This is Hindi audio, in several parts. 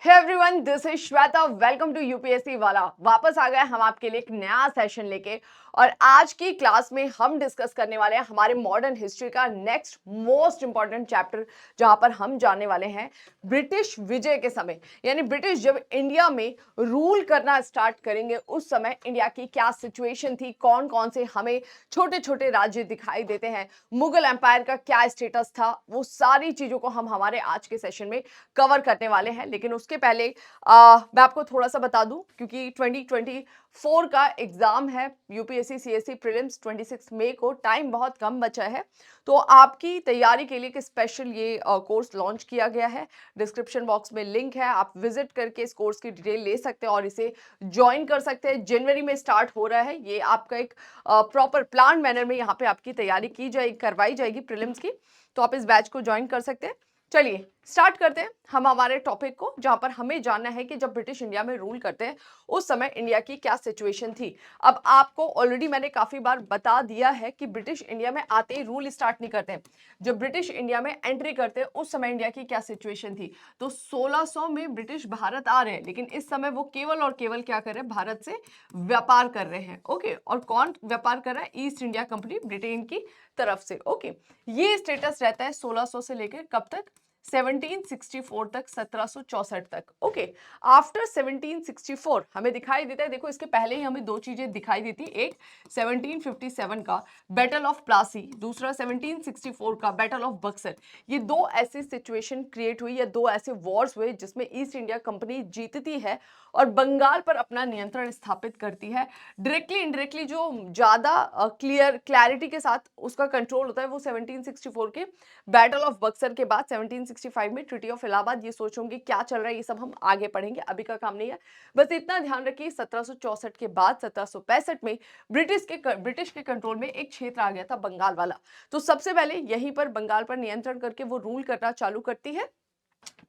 Hey everyone, this is Shweta. Welcome to UPSC वाला। वापस आ गए हम आपके लिए एक नया सेशन लेके। और आज की क्लास में हम डिस्कस करने वाले हैं हमारे मॉडर्न हिस्ट्री का नेक्स्ट मोस्ट इंपॉर्टेंट चैप्टर, जहां पर हम जानने वाले हैं ब्रिटिश विजय के समय, यानी ब्रिटिश जब इंडिया में रूल करना स्टार्ट करेंगे उस समय इंडिया की क्या सिचुएशन थी, कौन कौन से हमें छोटे छोटे राज्य दिखाई देते हैं, मुगल एम्पायर का क्या स्टेटस था, वो सारी चीजों को हम हमारे आज के सेशन में कवर करने वाले हैं। लेकिन उसके पहले मैं आपको थोड़ा सा बता दूं, क्योंकि 2024 का एग्जाम है यूपीएससी सीएससी प्रीलिम्स 26 मई को, टाइम बहुत कम बचा है। तो आपकी तैयारी के लिए एक स्पेशल ये कोर्स लॉन्च किया गया है। डिस्क्रिप्शन बॉक्स में लिंक है, आप विजिट करके इस कोर्स की डिटेल ले सकते हैं और इसे ज्वाइन कर सकते हैं। जनवरी में स्टार्ट हो रहा है ये। आपका एक प्रॉपर प्लान मैनर में यहाँ पे आपकी तैयारी की जाएगी, करवाई जाएगी प्रीलिम्स की। तो आप इस बैच को ज्वाइन कर सकते हैं। चलिए स्टार्ट करते हैं हम हमारे टॉपिक को, जहां पर हमें जानना है कि जब ब्रिटिश इंडिया में रूल करते हैं उस समय इंडिया की क्या सिचुएशन थी। अब आपको ऑलरेडी मैंने काफी बार बता दिया है कि ब्रिटिश इंडिया में आते ही रूल स्टार्ट नहीं करते हैं। जब ब्रिटिश इंडिया में एंट्री करते हैं उस समय इंडिया की क्या सिचुएशन थी। तो 1600 में ब्रिटिश भारत आ रहे हैं, लेकिन इस समय वो केवल और केवल क्या कर रहे हैं, भारत से व्यापार कर रहे हैं। ओके, और कौन व्यापार कर रहा है? ईस्ट इंडिया कंपनी, ब्रिटेन की तरफ से। ओके, ये स्टेटस रहता है 1600 से लेकर कब तक? 1764 तक, 1764 तक। ओके, आफ्टर 1764 हमें दिखाई देता है, देखो इसके पहले ही हमें दो चीजें दिखाई देती, एक 1757 का बैटल ऑफ प्लासी, दूसरा 1764 का बैटल ऑफ बक्सर। ये दो ऐसी सिचुएशन क्रिएट हुई या दो ऐसे वॉर्स हुए जिसमें ईस्ट इंडिया कंपनी जीतती है और बंगाल पर अपना नियंत्रण स्थापित करती है। डायरेक्टली इनडायरेक्टली जो ज्यादा क्लैरिटी के साथ उसका कंट्रोल होता है वो 1764 के बैटल ऑफ बक्सर के बाद 1765 में ट्रीटी ऑफ इलाहाबाद। ये सोचोगे क्या चल रहा है, ये सब हम आगे पढ़ेंगे, अभी का काम नहीं है। बस इतना ध्यान रखिए, 1764 के बाद 1765 में ब्रिटिश के कंट्रोल में एक क्षेत्र आ गया था, बंगाल वाला। तो सबसे पहले यहीं पर बंगाल पर नियंत्रण करके वो रूल करना चालू करती है।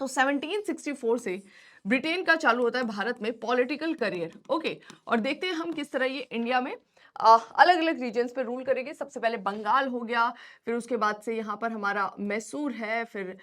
तो 1764 से ब्रिटेन का चालू होता है भारत में पॉलिटिकल करियर। ओके, और देखते हैं हम किस तरह ये इंडिया में अलग अलग रीजन्स पे रूल करेंगे। सबसे पहले बंगाल हो गया, फिर उसके बाद से यहाँ पर हमारा मैसूर है, फिर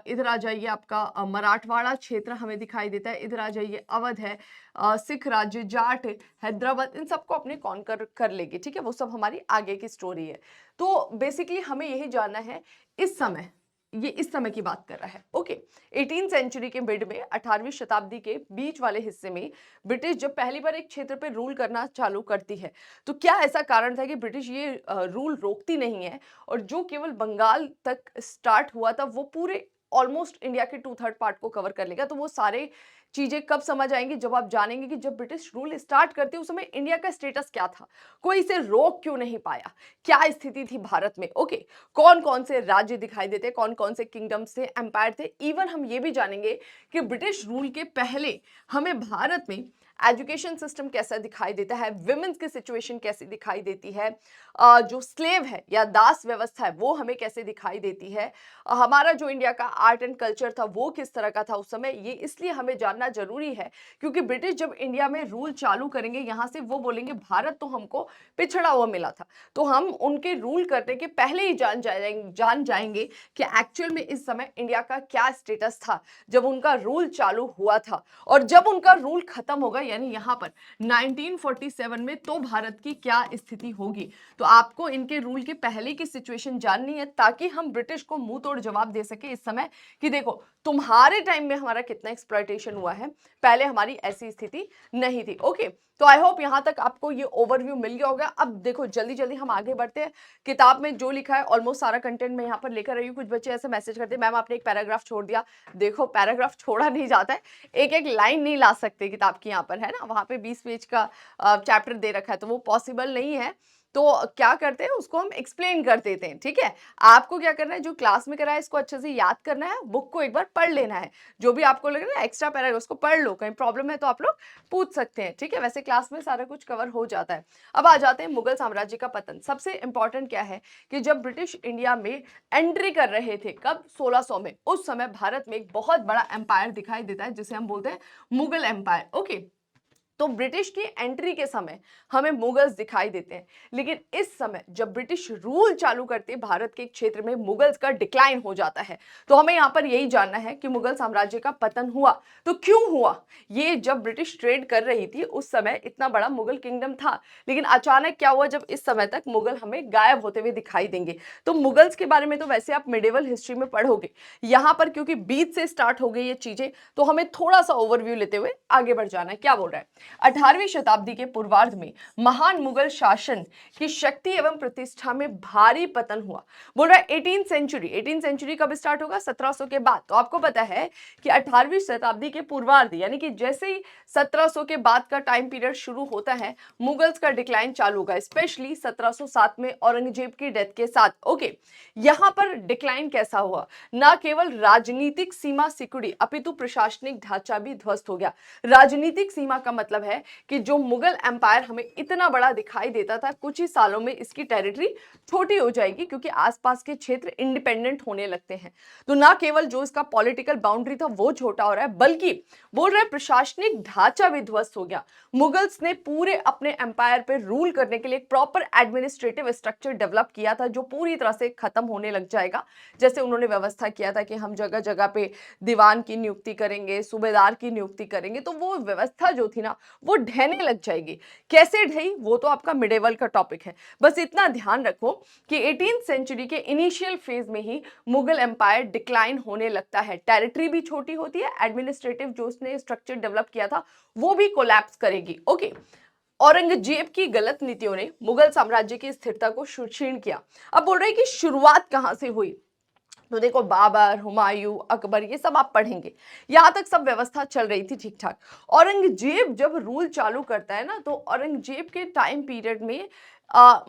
इधर आ जाइए आपका मराठवाड़ा क्षेत्र हमें दिखाई देता है, इधर आ जाइए अवध है, सिख राज्य, जाट, हैदराबाद, इन सबको अपने कॉन्कर कर लेंगे। ठीक है, वो सब हमारी आगे की स्टोरी है। तो बेसिकली हमें यही जानना है इस समय, ये इस समय की बात कर रहा है। ओके, 18th सेंचुरी के मिड में, 18वीं शताब्दी के बीच वाले हिस्से में ब्रिटिश जब पहली बार एक क्षेत्र पे रूल करना चालू करती है, तो क्या ऐसा कारण था कि ब्रिटिश ये रूल रोकती नहीं है और जो केवल बंगाल तक स्टार्ट हुआ था वो पूरे ऑलमोस्ट इंडिया के 2/3 पार्ट को कवर कर लेगा। तो वो सारे चीजें कब समझ आएंगी, जब आप जानेंगे कि जब ब्रिटिश रूल स्टार्ट करती है उस समय इंडिया का स्टेटस क्या था, कोई इसे रोक क्यों नहीं पाया, क्या स्थिति थी भारत में। ओके, कौन कौन से राज्य दिखाई देते, कौन कौन से किंगडम्स थे, एम्पायर थे। इवन हम ये भी जानेंगे कि ब्रिटिश रूल के पहले हमें भारत में एजुकेशन सिस्टम कैसा दिखाई देता है, विमेंस की सिचुएशन कैसी दिखाई देती है, जो स्लेव है या दास व्यवस्था है वो हमें कैसे दिखाई देती है, हमारा जो इंडिया का आर्ट एंड कल्चर था वो किस तरह का था उस समय। ये इसलिए हमें जानना जरूरी है क्योंकि ब्रिटिश जब इंडिया में रूल चालू करेंगे, यहां से वो बोलेंगे भारत तो हमको पिछड़ा हुआ मिला था। तो हम उनके रूल करने के पहले ही जान जाएंगे कि एक्चुअल में इस समय इंडिया का क्या स्टेटस था जब उनका रूल चालू हुआ था। और जब उनका रूल खत्म होगा, यानी यहां पर 1947 में, तो भारत की क्या स्थिति होगी। तो आपको इनके रूल के पहले की सिचुएशन जाननी है ताकि हम ब्रिटिश को मुंह तोड़ जवाब दे सके इस समय कि देखो तुम्हारे टाइम में हमारा कितना एक्सप्लॉयटेशन हुआ है, पहले हमारी ऐसी स्थिति नहीं थी। ओके, तो आई होप यहां तक आपको ये ओवरव्यू मिल गया होगा। अब देखो जल्दी जल्दी हम आगे बढ़ते हैं। किताब में जो लिखा है ऑलमोस्ट सारा कंटेंट मैं यहाँ पर लेकर आई हूँ। कुछ बच्चे ऐसे मैसेज करते हैं मैम आपने एक पैराग्राफ छोड़ दिया। देखो पैराग्राफ छोड़ा नहीं जाता है, एक एक लाइन नहीं ला सकते किताब की, यहाँ पर है ना, वहां पे 20 पेज का चैप्टर दे रखा है तो वो पॉसिबल नहीं है। तो क्या करते हैं, उसको हम एक्सप्लेन कर देते हैं। ठीक है, आपको क्या करना है, जो क्लास में करा है इसको अच्छे से याद करना है, बुक को एक बार पढ़ लेना है, जो भी आपको लगे ना एक्स्ट्रा पैराग्राफ उसको पढ़ लो, कहीं प्रॉब्लम है तो आप लोग पूछ सकते हैं। ठीक है, वैसे क्लास में सारा कुछ कवर हो जाता है। अब आ जाते हैं मुगल साम्राज्य का पतन। सबसे इंपॉर्टेंट क्या है कि जब ब्रिटिश इंडिया में एंट्री कर रहे थे, कब? 1600 में। उस समय भारत में एक बहुत बड़ा एम्पायर दिखाई देता है जिसे हम बोलते हैं मुगल एम्पायर। ओके, तो ब्रिटिश की एंट्री के समय हमें मुगल्स दिखाई देते हैं, लेकिन इस समय जब ब्रिटिश रूल चालू करते हैं भारत के क्षेत्र में, मुगल्स का डिक्लाइन हो जाता है। तो हमें यहाँ पर यही जानना है कि मुगल साम्राज्य का पतन हुआ तो क्यों हुआ। ये जब ब्रिटिश ट्रेड कर रही थी उस समय इतना बड़ा मुगल किंगडम था, लेकिन अचानक क्या हुआ, जब इस समय तक मुगल हमें गायब होते हुए दिखाई देंगे। तो मुगल्स के बारे में तो वैसे आप मिडिवल हिस्ट्री में पढ़ोगे, यहाँ पर क्योंकि बीच से स्टार्ट हो गई ये चीजें, तो हमें थोड़ा सा ओवरव्यू लेते हुए आगे बढ़ जाना है। क्या बोल रहा है, 18वीं शताब्दी के पूर्वार्ध में महान मुगल शासन की शक्ति एवं प्रतिष्ठा में भारी पतन हुआ। बोल रहा है 18th सेंचुरी कब स्टार्ट होगा, 1700 के बाद। तो आपको पता है कि 18वीं शताब्दी के पूर्वार्ध यानी कि जैसे ही 1700 के बाद का टाइम पीरियड शुरू होता है, मुगल्स का डिक्लाइन चालू होगा, स्पेशली 1707 में औरंगजेब की डेथ के साथ। ओके, यहां पर डिक्लाइन कैसा हुआ, ना केवल राजनीतिक सीमा सिकुड़ी अपितु प्रशासनिक ढांचा भी ध्वस्त हो गया। राजनीतिक सीमा का मतलब है कि जो मुगल एम्पायर हमें इतना बड़ा दिखाई देता था, कुछ ही सालों में इसकी टेरिटरी छोटी हो जाएगी क्योंकि आसपास के क्षेत्र इंडिपेंडेंट होने लगते हैं। तो ना केवल जो इसका पॉलिटिकल बाउंड्री था वो छोटा हो रहा है, बल्कि बोल रहे प्रशासनिक ढांचा भी ध्वस्त हो गया। मुगल्स ने पूरे अपने एम्पायर पे रूल करने के लिए एक प्रॉपर एडमिनिस्ट्रेटिव स्ट्रक्चर डेवलप किया था जो पूरी तरह से खत्म होने लग जाएगा। जैसे उन्होंने व्यवस्था किया था कि हम जगह जगह पे दीवान की नियुक्ति करेंगे, सूबेदार की नियुक्ति करेंगे, तो वो व्यवस्था जो थी ना वो ढहने लग जाएगी। कैसे ढही वो तो आपका मिडेवल का टॉपिक है। बस इतना ध्यान रखो कि 18th सेंचुरी के इनिशियल फेज में ही मुगल एम्पायर डिक्लाइन होने लगता है। टेरिटरी भी छोटी होती है, एडमिनिस्ट्रेटिव जो उसने स्ट्रक्चर डेवलप किया था वो भी कोलैप्स करेगी। ओके, औरंगजेब की गलत नीतियों ने मुगल साम्राज्य की स्थिरता को क्षीण किया। अब बोल रहे हैं कि शुरुआत कहां से हुई, तो देखो बाबर, हुमायूं, अकबर, ये सब आप पढ़ेंगे, यहां तक सब व्यवस्था चल रही थी ठीक ठाक। औरंगजेब जब रूल चालू करता है ना, तो औरंगजेब के टाइम पीरियड में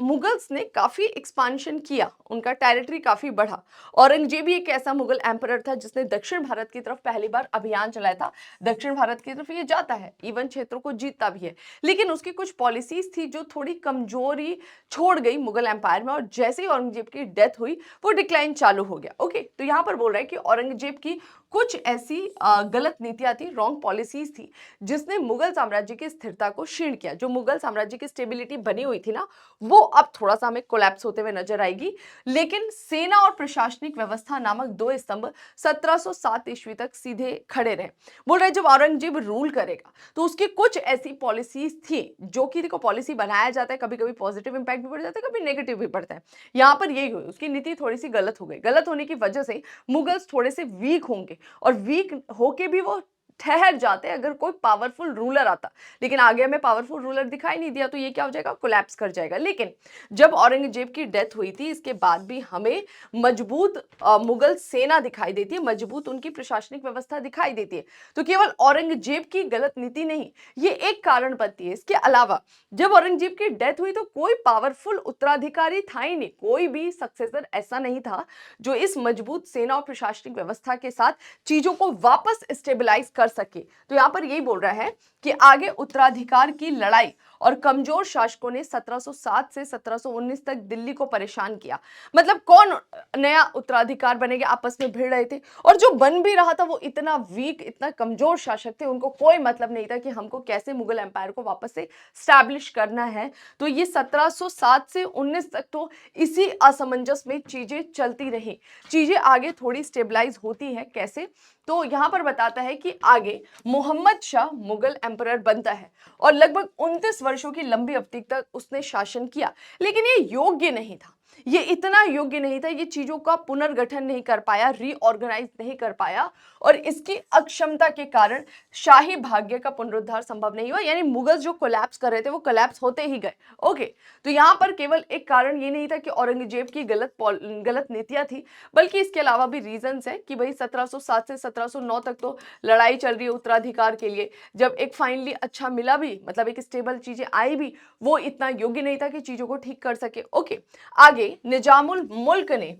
मुगल्स ने काफी एक्सपांशन किया, उनका टेरिटरी काफी बढ़ा। औरंगजेब ही एक ऐसा मुगल एम्परर था जिसने दक्षिण भारत की तरफ पहली बार अभियान चलाया था। दक्षिण भारत की तरफ ये जाता है, इवन क्षेत्रों को जीतता भी है, लेकिन उसकी कुछ पॉलिसीज थी जो थोड़ी कमजोरी छोड़ गई मुगल एम्पायर में, और जैसे ही औरंगजेब की डेथ हुई वो डिक्लाइन चालू हो गया। ओके, तो यहां पर बोल रहा है कि औरंगजेब की कुछ ऐसी गलत नीतियां थी, रॉन्ग पॉलिसीज थी, जिसने मुगल साम्राज्य की स्थिरता को क्षीण किया। जो मुगल साम्राज्य की स्टेबिलिटी बनी हुई थी ना, वो अब थोड़ा सा हमें कोलैप्स होते हुए नजर आएगी। लेकिन सेना और प्रशासनिक व्यवस्था नामक दो स्तंभ 1707 ईस्वी तक सीधे खड़े रहे। बोल रहे जब औरंगजेब रूल करेगा तो उसकी कुछ ऐसी पॉलिसीज थी, जो कि देखो पॉलिसी बनाया जाता है, कभी कभी पॉजिटिव इंपैक्ट भी पड़ जाता है, कभी नेगेटिव भी पड़ता है। यहां पर यही हुई, उसकी नीति थोड़ी सी गलत हो गई। गलत होने की वजह से मुगल्स थोड़े से वीक होंगे, और वीक होके भी वो ठहर जाते अगर कोई पावरफुल रूलर आता। लेकिन आगे हमें पावरफुल रूलर दिखाई नहीं दिया, तो ये क्या हो जाएगा, कोलैप्स कर जाएगा। लेकिन जब औरंगजेब की डेथ हुई थी, इसके बाद भी हमें मजबूत मुगल सेना दिखाई देती है, मजबूत उनकी प्रशासनिक व्यवस्था दिखाई देती है। तो केवल औरंगजेब की गलत नीति नहीं, ये एक कारण बनती है। इसके अलावा जब औरंगजेब की डेथ हुई तो कोई पावरफुल उत्तराधिकारी था ही नहीं, कोई भी सक्सेसर ऐसा नहीं था जो इस मजबूत सेना और प्रशासनिक व्यवस्था के साथ चीजों को वापस स्टेबलाइज कर सके। तो यहां पर यही बोल रहा है कि आगे उत्तराधिकार की लड़ाई और कमजोर शासकों ने 1707 से 1719 तक दिल्ली को परेशान किया। मतलब कौन नया उत्तराधिकार बनेगा, आपस में भिड़ रहे थे, और जो बन भी रहा था वो इतना वीक, इतना कमजोर शासक थे, उनको कोई मतलब नहीं था कि हमको कैसे मुगल एम्पायर को वापस से स्टैब्लिश करना है। तो ये 1707 से 19 तक तो इसी असमंजस में चीजें चलती रही। चीजें आगे थोड़ी स्टेबलाइज होती है कैसे, तो यहां पर बताता है कि आगे मोहम्मद शाह मुगल एम्परर बनता है और लगभग 29 वर्षों की लंबी अवधि तक उसने शासन किया। लेकिन ये योग्य नहीं था, ये इतना योग्य नहीं था, ये चीजों का पुनर्गठन नहीं कर पाया, रीऑर्गेनाइज नहीं कर पाया, और इसकी अक्षमता के कारण शाही भाग्य का पुनरुद्धार संभव नहीं हुआ। यानी मुगल जो कोलैप्स कर रहे थे वो कोलैप्स होते ही गए। ओके, तो यहां पर केवल एक कारण ये नहीं था कि औरंगजेब की गलत नीतियां थी, बल्कि इसके अलावा भी रीजंस है कि भाई 1707 से 1709 तक तो लड़ाई चल रही है उत्तराधिकार के लिए। जब एक फाइनली अच्छा मिला भी, मतलब एक स्टेबल चीजें आई भी, वो इतना योग्य नहीं था कि चीजों को ठीक कर सके। ओके, आगे निजामुल मुल्क ने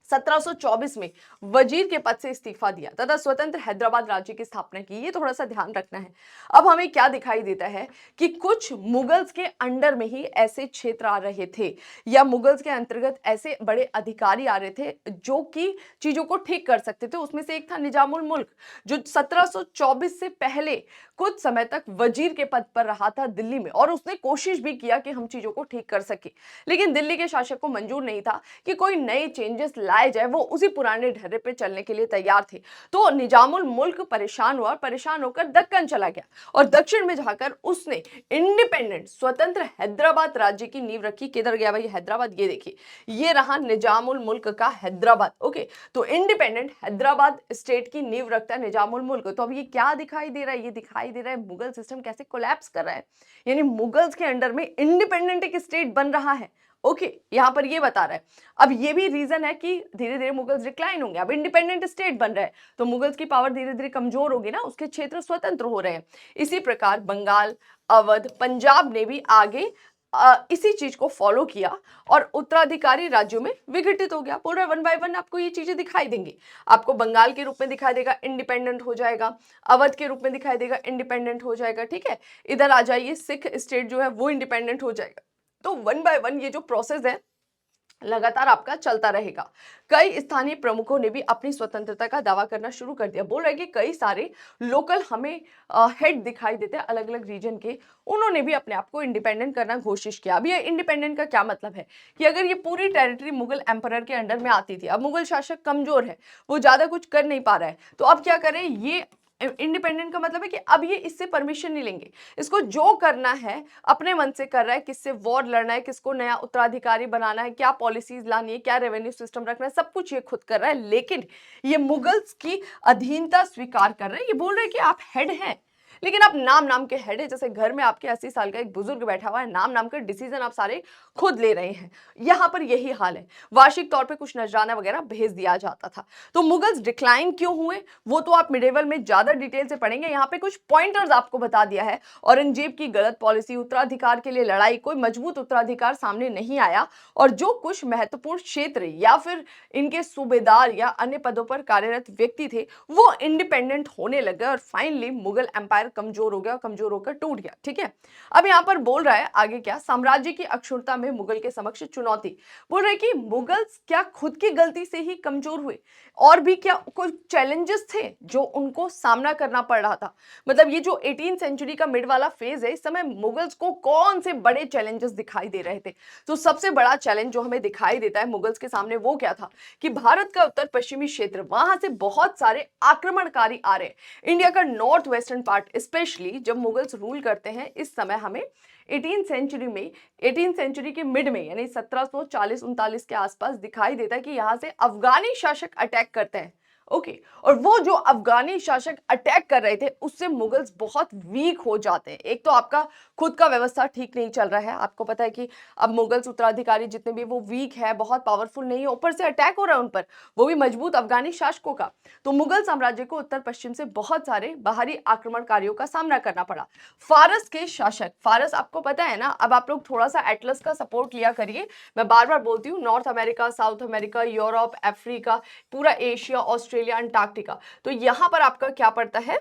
1724 में वजीर के पद से इस्तीफा दिया तथा स्वतंत्र हैदराबाद राज्य की स्थापना की। ये थोड़ा सा ध्यान रखना है। अब हमें क्या दिखाई देता है कि कुछ मुगल्स के अंडर में ही ऐसे क्षेत्र आ रहे थे या मुगल्स के अंतर्गत ऐसे बड़े अधिकारी आ रहे थे जो कि चीजों को ठीक कर सकते थे। उसमें से एक था निजामुल मुल्क, जो 1724 से पहले कुछ समय तक वजीर के पद पर रहा था दिल्ली में, और उसने कोशिश भी किया कि हम चीजों को ठीक कर सके। लेकिन दिल्ली के शासक को मंजूर नहीं था कि कोई नए चेंजेस लाए जाए, वो उसी पुराने ढर्रे पे चलने के लिए तैयार थे। तो निजामुल मुल्क परेशान हुआ, परेशान होकर दक्कन चला गया और दक्षिण में जाकर उसने इंडिपेंडेंट स्वतंत्र हैदराबाद राज्य की नींव रखी। किधर गया भाई हैदराबाद? ये देखिए, ये रहा निजामुल मुल्क का हैदराबाद। ओके, तो इंडिपेंडेंट हैदराबाद स्टेट की नींव रखता है निजामुल मुल्क। तो अब ये क्या दिखाई दे रहा है? ये दिखाई दे रहा है मुगल सिस्टम कैसे कोलैप्स कर रहा है, यानी मुगल्स के अंडर में इंडिपेंडेंट एक स्टेट बन रहा है। ओके, यहां पर ये बता रहा है। अब ये भी रीजन है कि धीरे धीरे मुगल्स डिक्लाइन होंगे, अब इंडिपेंडेंट स्टेट बन रहा है तो मुगल्स की पावर धीरे धीरे कमजोर होगी ना, उसके क्षेत्र स्वतंत्र हो रहे हैं। इसी प्रकार बंगाल, अवध, पंजाब ने भी आगे इसी चीज को फॉलो किया और उत्तराधिकारी राज्यों में विघटित हो गया। बोल रहे वन बाय वन आपको ये चीजें दिखाई देंगी। आपको बंगाल के रूप में दिखाई देगा, इंडिपेंडेंट हो जाएगा। अवध के रूप में दिखाई देगा, इंडिपेंडेंट हो जाएगा। ठीक है, इधर आ जाइए, सिख स्टेट जो है वो इंडिपेंडेंट हो जाएगा। तो वन बाय वन ये जो प्रोसेस है लगातार आपका चलता रहेगा। कई स्थानीय प्रमुखों ने भी अपनी स्वतंत्रता का दावा करना शुरू कर दिया। बोल रहे कि कई सारे लोकल हमें हेड दिखाई देते हैं अलग अलग रीजन के, उन्होंने भी अपने आप को इंडिपेंडेंट करना कोशिश किया। अब ये इंडिपेंडेंट का क्या मतलब है कि अगर ये पूरी टेरिटरी मुगल एम्परर के अंडर में आती थी, अब मुगल शासक कमजोर है, वो ज्यादा कुछ कर नहीं पा रहा है, तो अब क्या करें? ये इंडिपेंडेंट का मतलब है कि अब ये इससे परमिशन नहीं लेंगे, इसको जो करना है अपने मन से कर रहा है। किससे वॉर लड़ना है, किसको नया उत्तराधिकारी बनाना है, क्या पॉलिसीज लानी है, क्या रेवेन्यू सिस्टम रखना है, सब कुछ ये खुद कर रहा है। लेकिन ये मुगल्स की अधीनता स्वीकार कर रहे हैं। ये बोल रहे हैं कि आप हेड हैं, लेकिन आप नाम नाम के हेड है। जैसे घर में आपके 80 साल का एक बुजुर्ग बैठा हुआ है, नाम नाम के डिसीजन आप सारे खुद ले रहे हैं। यहां पर यही हाल है। वार्षिक तौर पे कुछ नजराना वगैरह भेज दिया जाता था। तो मुगल्स डिक्लाइन क्यों हुए वो तो आप मिडेवल में ज्यादा डिटेल से पढ़ेंगे। यहाँ पे कुछ पॉइंटर्स आपको बता दिया है। औरंगजेब की गलत पॉलिसी, उत्तराधिकार के लिए लड़ाई, कोई मजबूत उत्तराधिकार सामने नहीं आया, और जो कुछ महत्वपूर्ण क्षेत्र या फिर इनके सूबेदार या अन्य पदों पर कार्यरत व्यक्ति थे वो इंडिपेंडेंट होने लगे और फाइनली मुगल एम्पायर कमजोर हो गया, कमजोर होकर टूट गया। ठीक है, अब यहां पर बोल रहा है आगे क्या, साम्राज्य की अक्षुण्णता में मुगल के समक्ष चुनौती। बोल रहे कि मुगल्स क्या खुद की गलती से ही कमजोर हुए, और भी क्या कोई चैलेंजेस थे जो उनको सामना करना पड़ रहा था? मतलब ये जो 18th सेंचुरी का मिड वाला फेज है, इस समय मुगल्स को कौन से बड़े चैलेंजेस दिखाई दे रहे थे? तो सबसे बड़ा चैलेंज जो हमें दिखाई देता है मुगल्स के सामने वो क्या था कि भारत का उत्तर पश्चिमी क्षेत्र, वहां से बहुत सारे आक्रमणकारी आ रहे हैं। इंडिया का नॉर्थ वेस्टर्न पार्ट स्पेशली जब मुगल्स रूल करते हैं, इस समय हमें 18th सेंचुरी के मिड में यानी 1740-39 के आसपास दिखाई देता है कि यहां से अफगानी शासक अटैक करते हैं। ओके, और वो जो अफगानी शासक अटैक कर रहे थे उससे मुगल्स बहुत वीक हो जाते हैं। एक तो आपका खुद का व्यवस्था ठीक नहीं चल रहा है, आपको पता है कि अब मुगल्स उत्तराधिकारी जितने भी वो वीक है, बहुत पावरफुल नहीं है, ऊपर से अटैक हो रहा है उन पर, वो भी मजबूत अफगानी शासकों का। तो मुगल साम्राज्य को उत्तर पश्चिम से बहुत सारे बाहरी आक्रमणकारियों का सामना करना पड़ा। फारस के शासक, फारस आपको पता है ना, अब आप लोग थोड़ा सा एटलस का सपोर्ट लिया करिए। मैं बार बार बोलती हूँ, north America, south America, Europe, Africa, पूरा एशिया, ऑस्ट्रेलिया, अंटार्कटिका, तो यहां पर आपका क्या पड़ता है?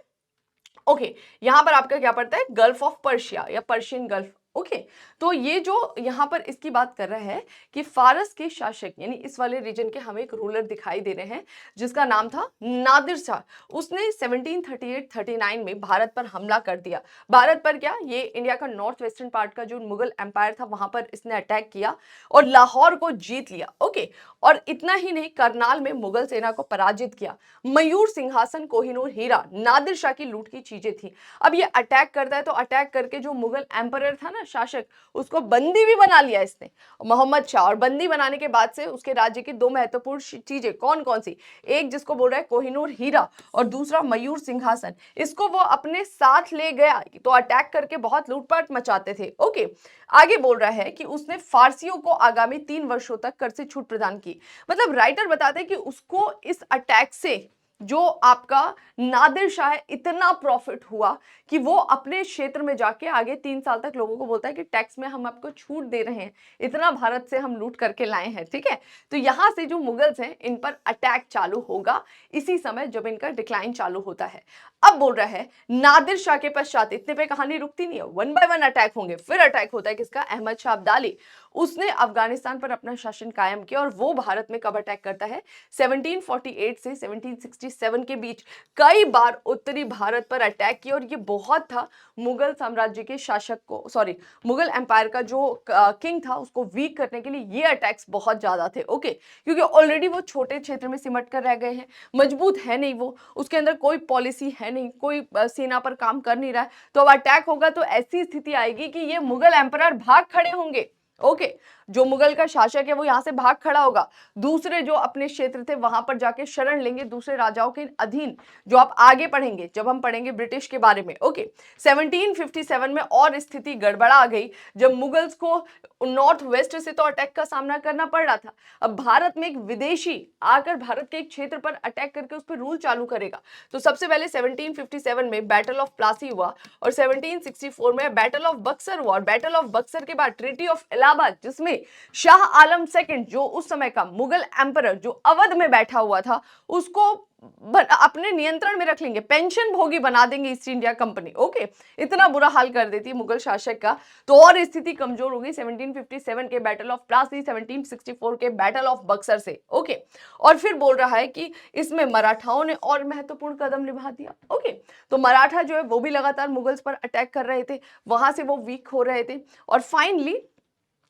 ओके, यहां पर आपका क्या पड़ता है? गल्फ ऑफ पर्शिया या पर्शियन गल्फ। ओके, तो ये जो यहां पर इसकी बात कर रहा है कि फारस के शासक यानी इस वाले रीजन के हमें एक रूलर दिखाई दे रहे हैं जिसका नाम था नादिर शाह। उसने 1738-39 में भारत पर हमला कर दिया। भारत पर क्या, ये इंडिया का नॉर्थ वेस्टर्न पार्ट का जो मुगल एम्पायर था वहां पर इसने अटैक किया और लाहौर को जीत लिया। ओके, और इतना ही नहीं, करनाल में मुगल सेना को पराजित किया। मयूर सिंहासन, कोहिनूर हीरा नादिर शाह की लूट की चीजें थी। अब ये अटैक करता है तो अटैक करके जो मुगल एम्परर था ना, शासक, उसको बंदी भी बना लिया इसने, मोहम्मद शाह। और बंदी बनाने के बाद से उसके राज्य की दो महत्वपूर्ण चीजें कौन कौन सी, एक जिसको बोल रहा है कोहिनूर हीरा और दूसरा मयूर सिंहासन, इसको वो अपने साथ ले गया। तो अटैक करके बहुत लूटपाट मचाते थे। ओके, आगे बोल रहा है कि उसने फारसियों को आगामी 3 वर्षों तक कर से छूट प्रदान की। मतलब राइटर बताते हैं कि उसको इस अटैक से जो आपका नादिर शाह है, इतना प्रॉफिट हुआ कि वो अपने क्षेत्र में जाके आगे 3 साल तक लोगों को बोलता है कि टैक्स में हम आपको छूट दे रहे हैं, इतना भारत से हम लूट करके लाए हैं। ठीक है, तो यहां से जो मुगल्स हैं इन पर अटैक चालू होगा इसी समय जब इनका डिक्लाइन चालू होता है। अब बोल रहा है नादिर शाह के पश्चात इतने पे कहानी रुकती नहीं है, 1 बाय 1 अटैक होंगे। फिर अटैक होता है किसका? अहमद शाह अब्दाली। उसने अफगानिस्तान पर अपना शासन कायम किया और वो भारत में कब अटैक करता है? 1748 से 1767 के बीच कई बार उत्तरी भारत पर अटैक किया। और ये बहुत था मुगल साम्राज्य के शासक को, सॉरी, मुगल एम्पायर का जो किंग था उसको वीक करने के लिए ये अटैक्स बहुत ज्यादा थे। ओके, क्योंकि ऑलरेडी वो छोटे क्षेत्र में सिमट कर रह गए हैं, मजबूत है नहीं वो, उसके अंदर कोई पॉलिसी है नहीं, कोई सेना पर काम कर नहीं रहा है। तो अब अटैक होगा तो ऐसी स्थिति आएगी कि ये मुगल एम्परर भाग खड़े होंगे। ओके, जो मुगल का शासक है वो यहां से भाग खड़ा होगा, दूसरे जो अपने क्षेत्र थे वहां पर जाके शरण लेंगे दूसरे राजाओं के अधीन, जो आप आगे पढ़ेंगे जब हम पढ़ेंगे ब्रिटिश के बारे में। ओके, 1757 में और स्थिति गड़बड़ा आ गई जब मुगल्स को नॉर्थ वेस्ट से तो अटैक का सामना करना पड़ रहा था। अब भारत में एक विदेशी आकर भारत के एक क्षेत्र पर अटैक करके उस पर रूल चालू करेगा। तो सबसे पहले 1757 में बैटल ऑफ प्लासी हुआ और 1764 में बैटल ऑफ बक्सर हुआ, और बैटल ऑफ बक्सर के बाद ट्रीटी ऑफ इलाहाबाद, जिसमें शाह आलम सेकंड जो उस समय का मुगल एम्परर जो अवध में बैठा हुआ था उसको अपने नियंत्रण में रख लेंगे, पेंशन भोगी बना देंगे ईस्ट इंडिया कंपनी। ओके, इतना बुरा हाल कर देती है मुगल शासक का। तो और स्थिति कमजोर हो गई 1757 के बैटल ऑफ प्लासी, 1764 के बैटल ऑफ बक्सर से। ओके, और फिर बोल रहा है कि इसमें मराठाओं ने और महत्वपूर्ण कदम निभा दिया। ओके, तो मराठा जो है वो भी लगातार मुगल्स पर अटैक कर रहे थे, वहां से वो वीक हो रहे थे, और फाइनली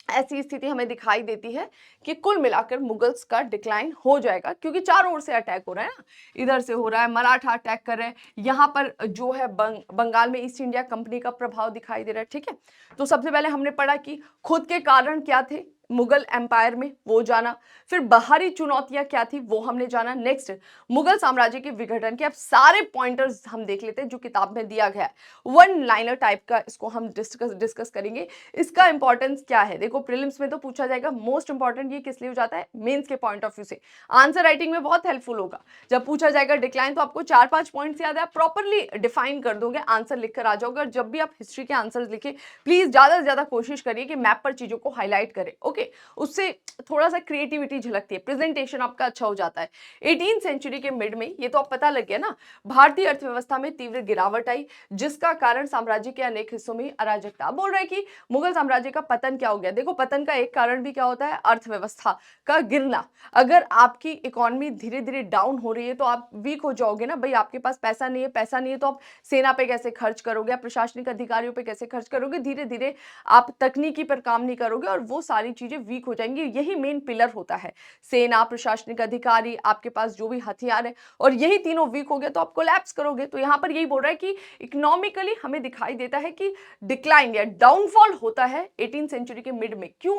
ऐसी स्थिति हमें दिखाई देती है कि कुल मिलाकर मुगल्स का डिक्लाइन हो जाएगा, क्योंकि चारों ओर से अटैक हो रहा है ना, इधर से हो रहा है, मराठा अटैक कर रहे हैं, यहाँ पर जो है बंगाल में ईस्ट इंडिया कंपनी का प्रभाव दिखाई दे रहा है। ठीक है, तो सबसे पहले हमने पढ़ा कि खुद के कारण क्या थे मुगल एम्पायर में, वो जाना। फिर बाहरी चुनौतियां क्या थी वो हमने जाना। नेक्स्ट, मुगल साम्राज्य के विघटन के अब सारे पॉइंटर्स हम देख लेते हैं जो किताब में दिया गया है, 1 लाइनर टाइप का इसको हम डिस्कस करेंगे। इसका इंपॉर्टेंस क्या है? देखो, प्रीलिम्स में तो पूछा जाएगा, मोस्ट इंपॉर्टेंट ये किस लिए हो जाता है? मेंस के पॉइंट ऑफ व्यू से आंसर राइटिंग में बहुत हेल्पफुल होगा। जब पूछा जाएगा डिक्लाइन तो आपको 4-5 पॉइंट्स याद है, आप प्रॉपरली डिफाइन कर दोगे, आंसर लिखकर आ जाओगे। और जब भी आप हिस्ट्री के आंसर्स लिखे, प्लीज ज्यादा से ज्यादा कोशिश करिए कि मैप पर चीजों को हाईलाइट करें। ओके, उससे थोड़ा सा क्रिएटिविटी झलकती है, प्रेजेंटेशन आपका अच्छा हो जाता है। 18वीं सेंचुरी के मिड में, ये तो आप पता लग गया ना, भारतीय अर्थव्यवस्था में तीव्र गिरावट आई, जिसका कारण साम्राज्य के अनेक हिस्सों में अराजकता। बोल रहे हैं कि मुगल साम्राज्य का पतन क्या हो गया। देखो, पतन का एक कारण भी क्या होता है? अर्थव्यवस्था का गिरना। अगर आपकी इकोनॉमी धीरे धीरे डाउन हो रही है तो आप वीक हो जाओगे ना भाई, आपके पास पैसा नहीं है, पैसा नहीं है तो आप सेना पे कैसे खर्च करोगे, आप प्रशासनिक अधिकारियों पे कैसे खर्च करोगे, धीरे धीरे आप तकनीकी पर काम नहीं करोगे और वो सारी चीजें वीक हो जाएंगी। यही मेन पिलर होता है, सेना, प्रशासनिक अधिकारी, आपके पास जो भी हथियार है, और यही तीनों वीक हो गया तो आप कोलैप्स करोगे। तो यहां पर यही बोल रहा है कि इकोनॉमिकली हमें दिखाई देता है कि डिक्लाइन या डाउनफॉल होता है 18वीं सेंचुरी के मिड में। क्यों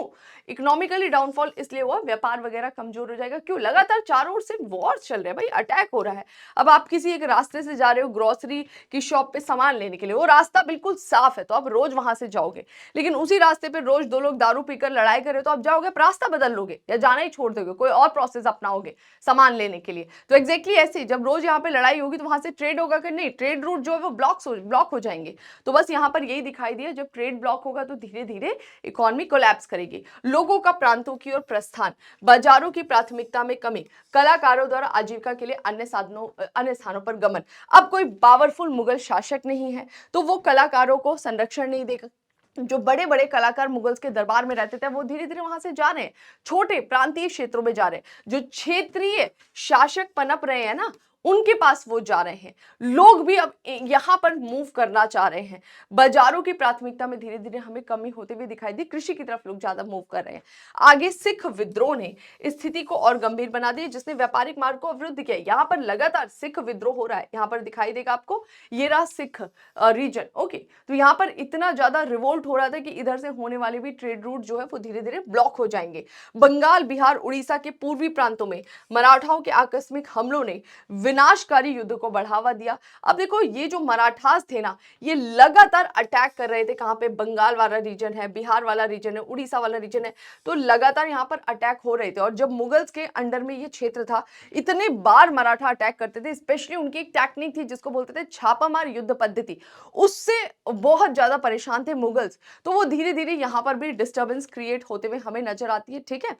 इकोनॉमिकली डाउनफॉल? इसलिए हुआ व्यापार वगैरह कमजोर हो जाएगा। क्यों? लगातार चारों ओर से वॉर चल रहे हैं भाई, अटैक हो रहा है। अब आप किसी एक रास्ते से जा रहे हो ग्रोसरी की शॉप पे सामान लेने के लिए, वो रास्ता बिल्कुल साफ है तो आप रोज वहां से जाओगे, लेकिन उसी रास्ते पे रोज दो लोग दारू पीकर लड़ाई कर रहे हो तो आप जाओगे, रास्ता बदल लोगे या जाना ही छोड़ दोगे, कोई और प्रोसेस अपनाओगे सामान लेने के लिए। तो एग्जैक्टली ऐसे जब रोज यहाँ पे लड़ाई होगी तो वहां से ट्रेड होगा कि नहीं, ट्रेड रूट जो है वो ब्लॉक हो जाएंगे। तो बस यहाँ पर यही दिखाई दिया, जब ट्रेड ब्लॉक होगा तो धीरे धीरे इकोनॉमी कोलैप्स करेगी। लोगों का प्रांतों की ओर प्रस्थान, बाजारों की प्राथमिकता में कमी, कलाकारों द्वारा आजीविका के लिए अन्य स्थानों पर गमन। अब कोई पावरफुल मुगल शासक नहीं है तो वो कलाकारों को संरक्षण नहीं देगा। जो बड़े बड़े कलाकार मुगल्स के दरबार में रहते थे वो धीरे धीरे वहां से जा रहे हैं, छोटे प्रांतीय क्षेत्रों में जा रहे हैं। जो क्षेत्रीय शासक पनप रहे हैं ना, उनके पास वो जा रहे हैं। लोग भी अब यहां पर मूव करना चाह रहे हैं। बाजारों की प्राथमिकता में धीरे धीरे हमें कमी होते हुए दिखाई दी, कृषि की तरफ लोग ज्यादा मूव कर रहे हैं। आगे सिख विद्रोह ने स्थिति को और गंभीर बना दिया, जिसने व्यापारिक मार्ग को अवरुद्ध किया। यहाँ पर लगातार सिख विद्रोह हो रहा है, यहाँ पर दिखाई देगा आपको, ये रहा सिख रीजन। ओके, तो यहाँ पर इतना ज्यादा रिवोल्ट हो रहा था कि इधर से होने वाले भी ट्रेड रूट जो है वो धीरे धीरे ब्लॉक हो जाएंगे। बंगाल, बिहार, उड़ीसा के पूर्वी प्रांतों में मराठाओं के आकस्मिक हमलों ने विनाशकारी युद्ध को बढ़ावा दिया। अब देखो ये जो मराठास थे ना, ये लगातार अटैक कर रहे थे। कहाँ पे? बंगाल वाला रीजन है, बिहार वाला रीजन है, उड़ीसा वाला रीजन है, तो लगातार यहाँ पर अटैक हो रहे थे। और जब मुगल्स के अंडर में ये क्षेत्र था, इतने बार मराठा अटैक करते थे। स्पेशली उनकी एक टेक्निक थी जिसको बोलते थे छापामार युद्ध पद्धति, उससे बहुत ज्यादा परेशान थे मुगल्स। तो वो धीरे धीरे यहाँ पर भी डिस्टर्बेंस क्रिएट होते हुए हमें नजर आती है। ठीक है,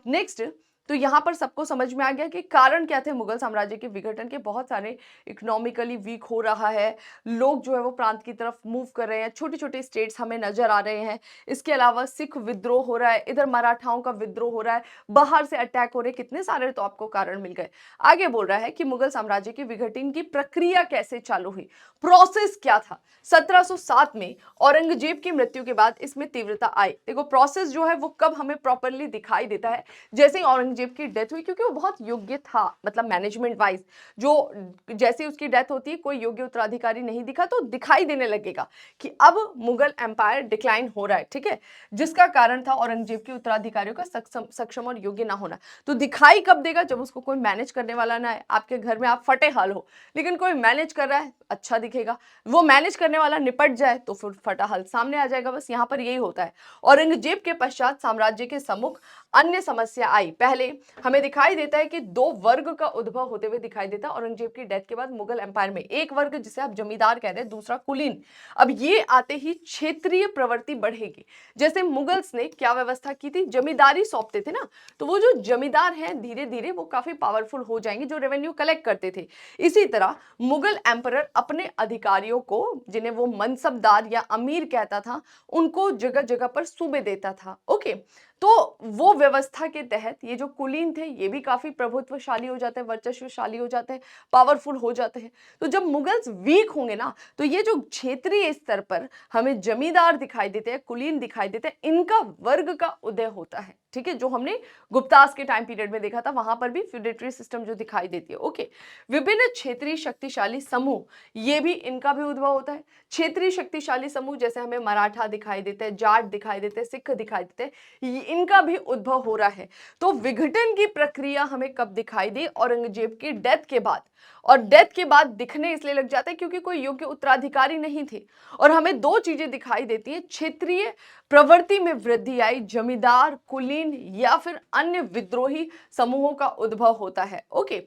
नेक्स्ट, तो यहाँ पर सबको समझ में आ गया कि कारण क्या थे मुगल साम्राज्य के विघटन के। बहुत सारे इकोनॉमिकली वीक हो रहा है, लोग जो है वो प्रांत की तरफ मूव कर रहे हैं, छोटे छोटे स्टेट्स हमें नजर आ रहे हैं। इसके अलावा सिख विद्रोह हो रहा है, इधर मराठाओं का विद्रोह हो रहा है, बाहर से अटैक हो रहे हैं, कितने सारे तो आपको कारण मिल गए। आगे बोल रहा है कि मुगल साम्राज्य के विघटन की प्रक्रिया कैसे चालू हुई, प्रोसेस क्या था। 1707 में औरंगजेब की मृत्यु के बाद इसमें तीव्रता आई। देखो प्रोसेस जो है वो कब हमें प्रॉपरली दिखाई देता है, जैसे ही औरंगजेब की डेथ हुई, क्योंकि वो बहुत योग्य था, मतलब मैनेजमेंट वाइज। जो जैसे उसकी डेथ होती है, कोई योग्य उत्तराधिकारी नहीं दिखा, तो दिखाई देने लगेगा कि अब मुगल एम्पायर डिक्लाइन हो रहा है। ठीक है, जिसका कारण था औरंगजेब के उत्तराधिकारियों का सक्षम और योग्य ना होना। तो दिखाई कब देगा? जब उसको कोई मैनेज करने वाला ना है। आपके घर में आप फटे हाल हो, लेकिन कोई मैनेज कर रहा है, अच्छा दिखेगा। वो मैनेज करने वाला निपट जाए तो फिर फटा हाल सामने आ जाएगा। बस यहाँ पर यही होता है। औरंगजेब के पश्चात साम्राज्य के सम्मुख अन्य समस्या आई। पहले हमें दिखाई देता है कि दो वर्ग का उद्भव होते हुए दिखाई देता है औरंगजेब की डेथ के बाद मुगल एम्पायर में। एक वर्ग जिसे आप जमींदार कहते हैं, दूसरा कुलीन। अब ये आते ही क्षेत्रीय प्रवृत्ति बढ़ेगी। जैसे मुगल्स ने क्या व्यवस्था की थी, जमींदारी सौंपते थे ना, तो वो जो जमींदार हैं धीरे धीरे वो काफी पावरफुल हो जाएंगे, जो रेवेन्यू कलेक्ट करते थे। इसी तरह मुगल एम्परर अपने अधिकारियों को, जिन्हें वो मनसबदार या अमीर कहता था, उनको जगह जगह पर सूबे देता था। ओके, तो वो व्यवस्था के तहत ये जो कुलीन थे ये भी काफी प्रभुत्वशाली हो जाते हैं, वर्चस्वशाली हो जाते हैं, पावरफुल हो जाते हैं। तो जब मुगल्स वीक होंगे ना, तो ये जो क्षेत्रीय स्तर पर हमें जमींदार दिखाई देते हैं, कुलीन दिखाई देते हैं, इनका वर्ग का उदय होता है। ठीक है, जो हमने गुप्तास के टाइम पीरियड में देखा था, वहां पर भी फ्यूडेटरी सिस्टम जो दिखाई देती है। ओके, विभिन्न क्षेत्रीय शक्तिशाली समूह, ये भी इनका भी उद्भव होता है। क्षेत्रीय शक्तिशाली समूह जैसे हमें मराठा दिखाई देते हैं, जाट दिखाई देते हैं, सिख दिखाई देते हैं, इनका भी उद्भव हो रहा है। तो विघटन की प्रक्रिया हमें कब दिखाई दी? औरंगजेब की डेथ के बाद। और डेथ के बाद दिखने इसलिए लग जाता है क्योंकि कोई योग्य उत्तराधिकारी नहीं थे। और हमें दो चीजें दिखाई देती है, क्षेत्रीय प्रवृत्ति में वृद्धि आई, जमींदार, कुलीन या फिर अन्य विद्रोही समूहों का उद्भव होता है। ओके,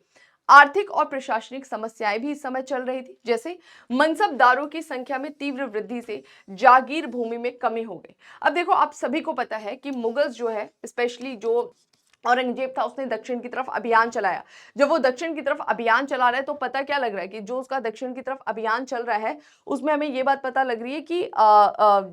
आर्थिक और प्रशासनिक समस्याएं भी इस समय चल रही थी। जैसे मनसबदारों की संख्या में तीव्र वृद्धि से जागीर भूमि में कमी हो गई। अब देखो आप सभी को पता है कि मुगल्स जो है, स्पेशली जो औरंगजेब था, उसने दक्षिण की तरफ अभियान चलाया। जब वो दक्षिण की तरफ अभियान चला रहा है, तो पता क्या लग रहा है कि जो उसका दक्षिण की तरफ अभियान चल रहा है, उसमें हमें ये बात पता लग रही है कि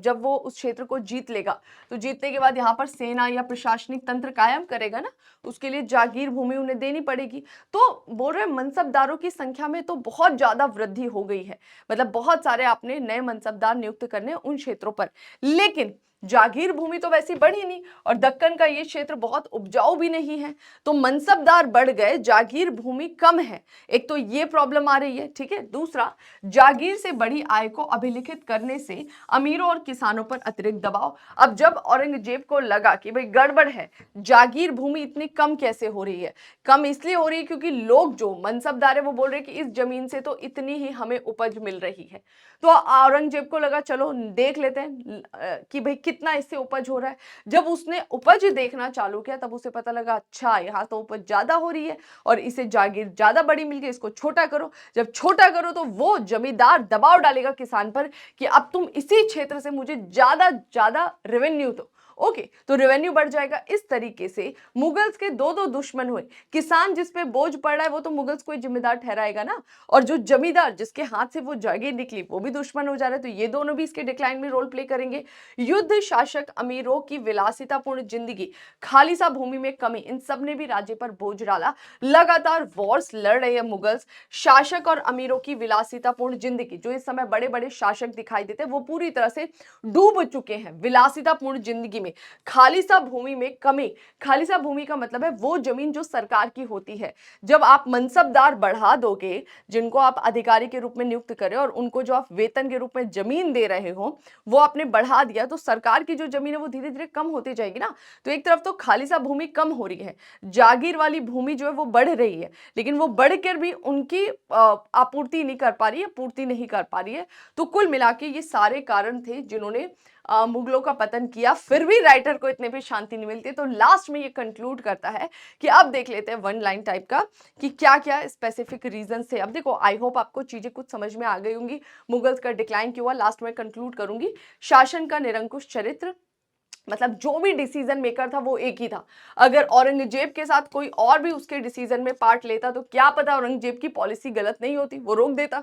जब वो उस क्षेत्र को जीत लेगा, तो जीतने के बाद यहाँ पर सेना या प्रशासनिक तंत्र कायम करेगा ना, उसके लिए जागीर भूमि उन्हें देनी पड़ेगी। तो बोल रहे मनसबदारों की संख्या में तो बहुत ज्यादा वृद्धि हो गई है, मतलब बहुत सारे आपने नए मनसबदार नियुक्त करने उन क्षेत्रों पर। लेकिन जागीर भूमि तो वैसी बढ़ी नहीं, और दक्कन का ये क्षेत्र बहुत उपजाऊ भी नहीं है, तो मनसबदार बढ़ गए, जागीर भूमि कम है। एक तो ये प्रॉब्लम आ रही है। ठीक है, दूसरा, जागीर से बड़ी आय को अभिलिखित करने से अमीरों और किसानों पर अतिरिक्त दबाव। अब जब औरंगजेब को लगा कि भाई गड़बड़ है, जागीर भूमि इतनी कम कैसे हो रही है, कम इसलिए हो रही है क्योंकि लोग जो मनसबदार है वो बोल रहे हैं कि इस जमीन से तो इतनी ही हमें उपज मिल रही है। तो औरंगजेब को लगा चलो देख लेते हैं कि भाई कितना इससे उपज हो रहा है। जब उसने उपज देखना चालू किया, तब उसे पता लगा अच्छा यहाँ तो उपज ज्यादा हो रही है और इसे जागीर ज्यादा बड़ी मिल गई, इसको छोटा करो। जब छोटा करो तो वो जमींदार दबाव डालेगा किसान पर कि अब तुम इसी क्षेत्र से मुझे ज्यादा ज्यादा रेवेन्यू दो। ओके, तो रेवेन्यू बढ़ जाएगा। इस तरीके से मुगल्स के दो दो दुश्मन हुए। किसान जिस पे बोझ पड़ रहा है वो तो मुगल्स को जिम्मेदार ठहराएगा ना, और जो जमींदार जिसके हाथ से वो जागीर निकली वो भी दुश्मन हो जा रहा है। तो ये दोनों भी इसके डिक्लाइन में रोल प्ले करेंगे। युद्ध, शासक, अमीरों की विलासितापूर्ण जिंदगी, खालिसा भूमि में कमी, इन सब ने भी राज्य पर बोझ डाला। लगातार वॉर्स लड़ रहे हैं मुगल्स। शासक और अमीरों की विलासितापूर्ण जिंदगी, जो इस समय बड़े बड़े शासक दिखाई देते हैं, वो पूरी तरह से डूब चुके हैं विलासितापूर्ण जिंदगी में। में खालिसा भूमि में कमी। खालिसा भूमि का मतलब है वो जमीन जो सरकार की होती है। जब आप मनसबदार बढ़ा दोगे, जिनको आप अधिकारी के रूप में नियुक्त करें और उनको जो आप वेतन के रूप में जमीन दे रहे हो वो आपने बढ़ा दिया, तो सरकार की जो जमीन है वो धीरे धीरे कम होती जाएगी ना। तो एक तरफ तो खालिसा भूमि कम हो रही है, जागीर वाली भूमि जो है वो बढ़ रही है, लेकिन वो बढ़कर भी उनकी आपूर्ति नहीं कर पा रही है, पूर्ति नहीं कर पा रही है। तो कुल मिला के ये सारे कारण थे जिन्होंने मुगलों का पतन किया। फिर भी राइटर को इतने भी शांति नहीं मिलती, तो लास्ट में ये कंक्लूड करता है कि अब देख लेते हैं वन लाइन टाइप का कि क्या क्या स्पेसिफिक रीजन से। अब देखो, आई होप आपको चीजें कुछ समझ में आ गई होंगी। मुगल्स का डिक्लाइन क्यों हुआ, लास्ट में कंक्लूड करूंगी। शासन का निरंकुश चरित्र, मतलब जो भी डिसीजन मेकर था वो एक ही था। अगर औरंगजेब के साथ कोई और भी उसके डिसीजन में पार्ट लेता तो क्या पता औरंगजेब की पॉलिसी गलत नहीं होती, वो रोक देता।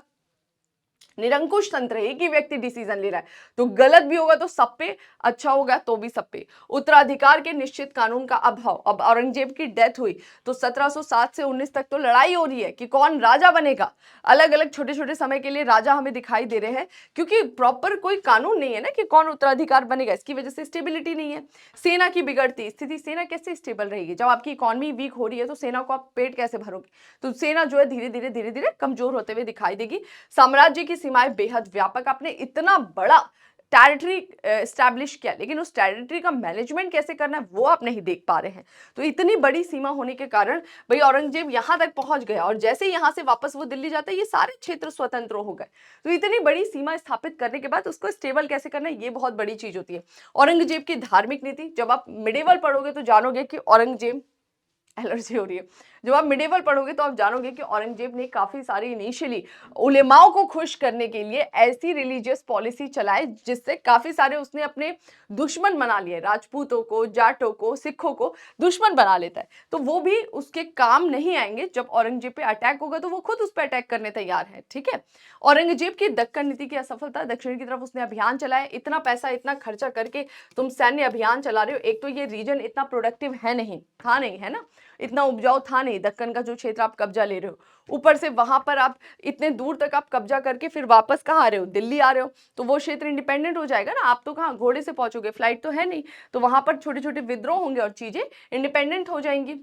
निरंकुश तंत्र, एक ही व्यक्ति डिसीजन ले रहा है, तो गलत भी होगा तो सब पे, अच्छा होगा तो भी सब पे। उत्तराधिकार के निश्चित कानून का अभाव, अब औरंगजेब की डेथ हुई तो 1707 से 19 तक तो लड़ाई हो रही है कि कौन राजा बनेगा। अलग अलग छोटे छोटे समय के लिए राजा हमें दिखाई दे रहे हैं, क्योंकि प्रॉपर कोई कानून नहीं है ना कि कौन उत्तराधिकार बनेगा। इसकी वजह से स्टेबिलिटी नहीं है। सेना की बिगड़ती स्थिति, सेना कैसे स्टेबल रहेगी जब आपकी इकोनॉमी वीक हो रही है, तो सेना को आप पेट कैसे भरोगे। तो सेना जो है धीरे धीरे कमजोर होते हुए दिखाई देगी। साम्राज्य की सीमाएं बेहद व्यापक, आपने इतना बड़ा टेरिटरी एस्टैब्लिश किया, लेकिन उस टेरिटरी का मैनेजमेंट कैसे करना है वो आप नहीं देख पा रहे हैं। तो इतनी बड़ी सीमा होने के कारण भाई औरंगजेब यहां तक पहुंच गया, और जैसे ही यहां से वापस वो दिल्ली जाता है ये सारे क्षेत्र स्वतंत्र हो गए। तो इतनी बड़ी सीमा स्थापित करने के बाद उसको स्टेबल कैसे करना है, ये बहुत बड़ी चीज होती है। औरंगजेब की धार्मिक नीति, जब आप मिडेवल पढ़ोगे तो जानोगे कि औरंगजेब, एलर्जी हो रही है, जब आप मिडेवल पढ़ोगे तो आप जानोगे कि औरंगजेब ने काफी सारी इनिशियली उलेमाओं को खुश करने के लिए ऐसी रिलीजियस पॉलिसी चलाई जिससे काफी सारे उसने अपने दुश्मन बना लिए। राजपूतों को, जाटों को, सिखों को दुश्मन बना लेता है, तो वो भी उसके काम नहीं आएंगे। जब औरंगजेब पे अटैक होगा तो वो खुद उस पर अटैक करने तैयार है। ठीक है, औरंगजेब की दक्कन नीति की असफलता, दक्षिण की तरफ उसने अभियान चलाया, इतना पैसा इतना खर्चा करके तुम सैन्य अभियान चला रहे हो, एक तो ये रीजन इतना प्रोडक्टिव है नहीं, था नहीं, है ना, इतना उपजाऊ था नहीं, दक्कन का जो क्षेत्र आप कब्जा ले रहे हो, ऊपर से वहां पर आप इतने दूर तक आप कब्जा करके फिर वापस कहाँ आ रहे हो, दिल्ली आ रहे हो, तो वो क्षेत्र इंडिपेंडेंट हो जाएगा ना। आप तो कहाँ घोड़े से पहुंचोगे, फ्लाइट तो है नहीं, तो वहां पर छोटे छोटे विद्रोह होंगे और चीजें इंडिपेंडेंट हो जाएंगी।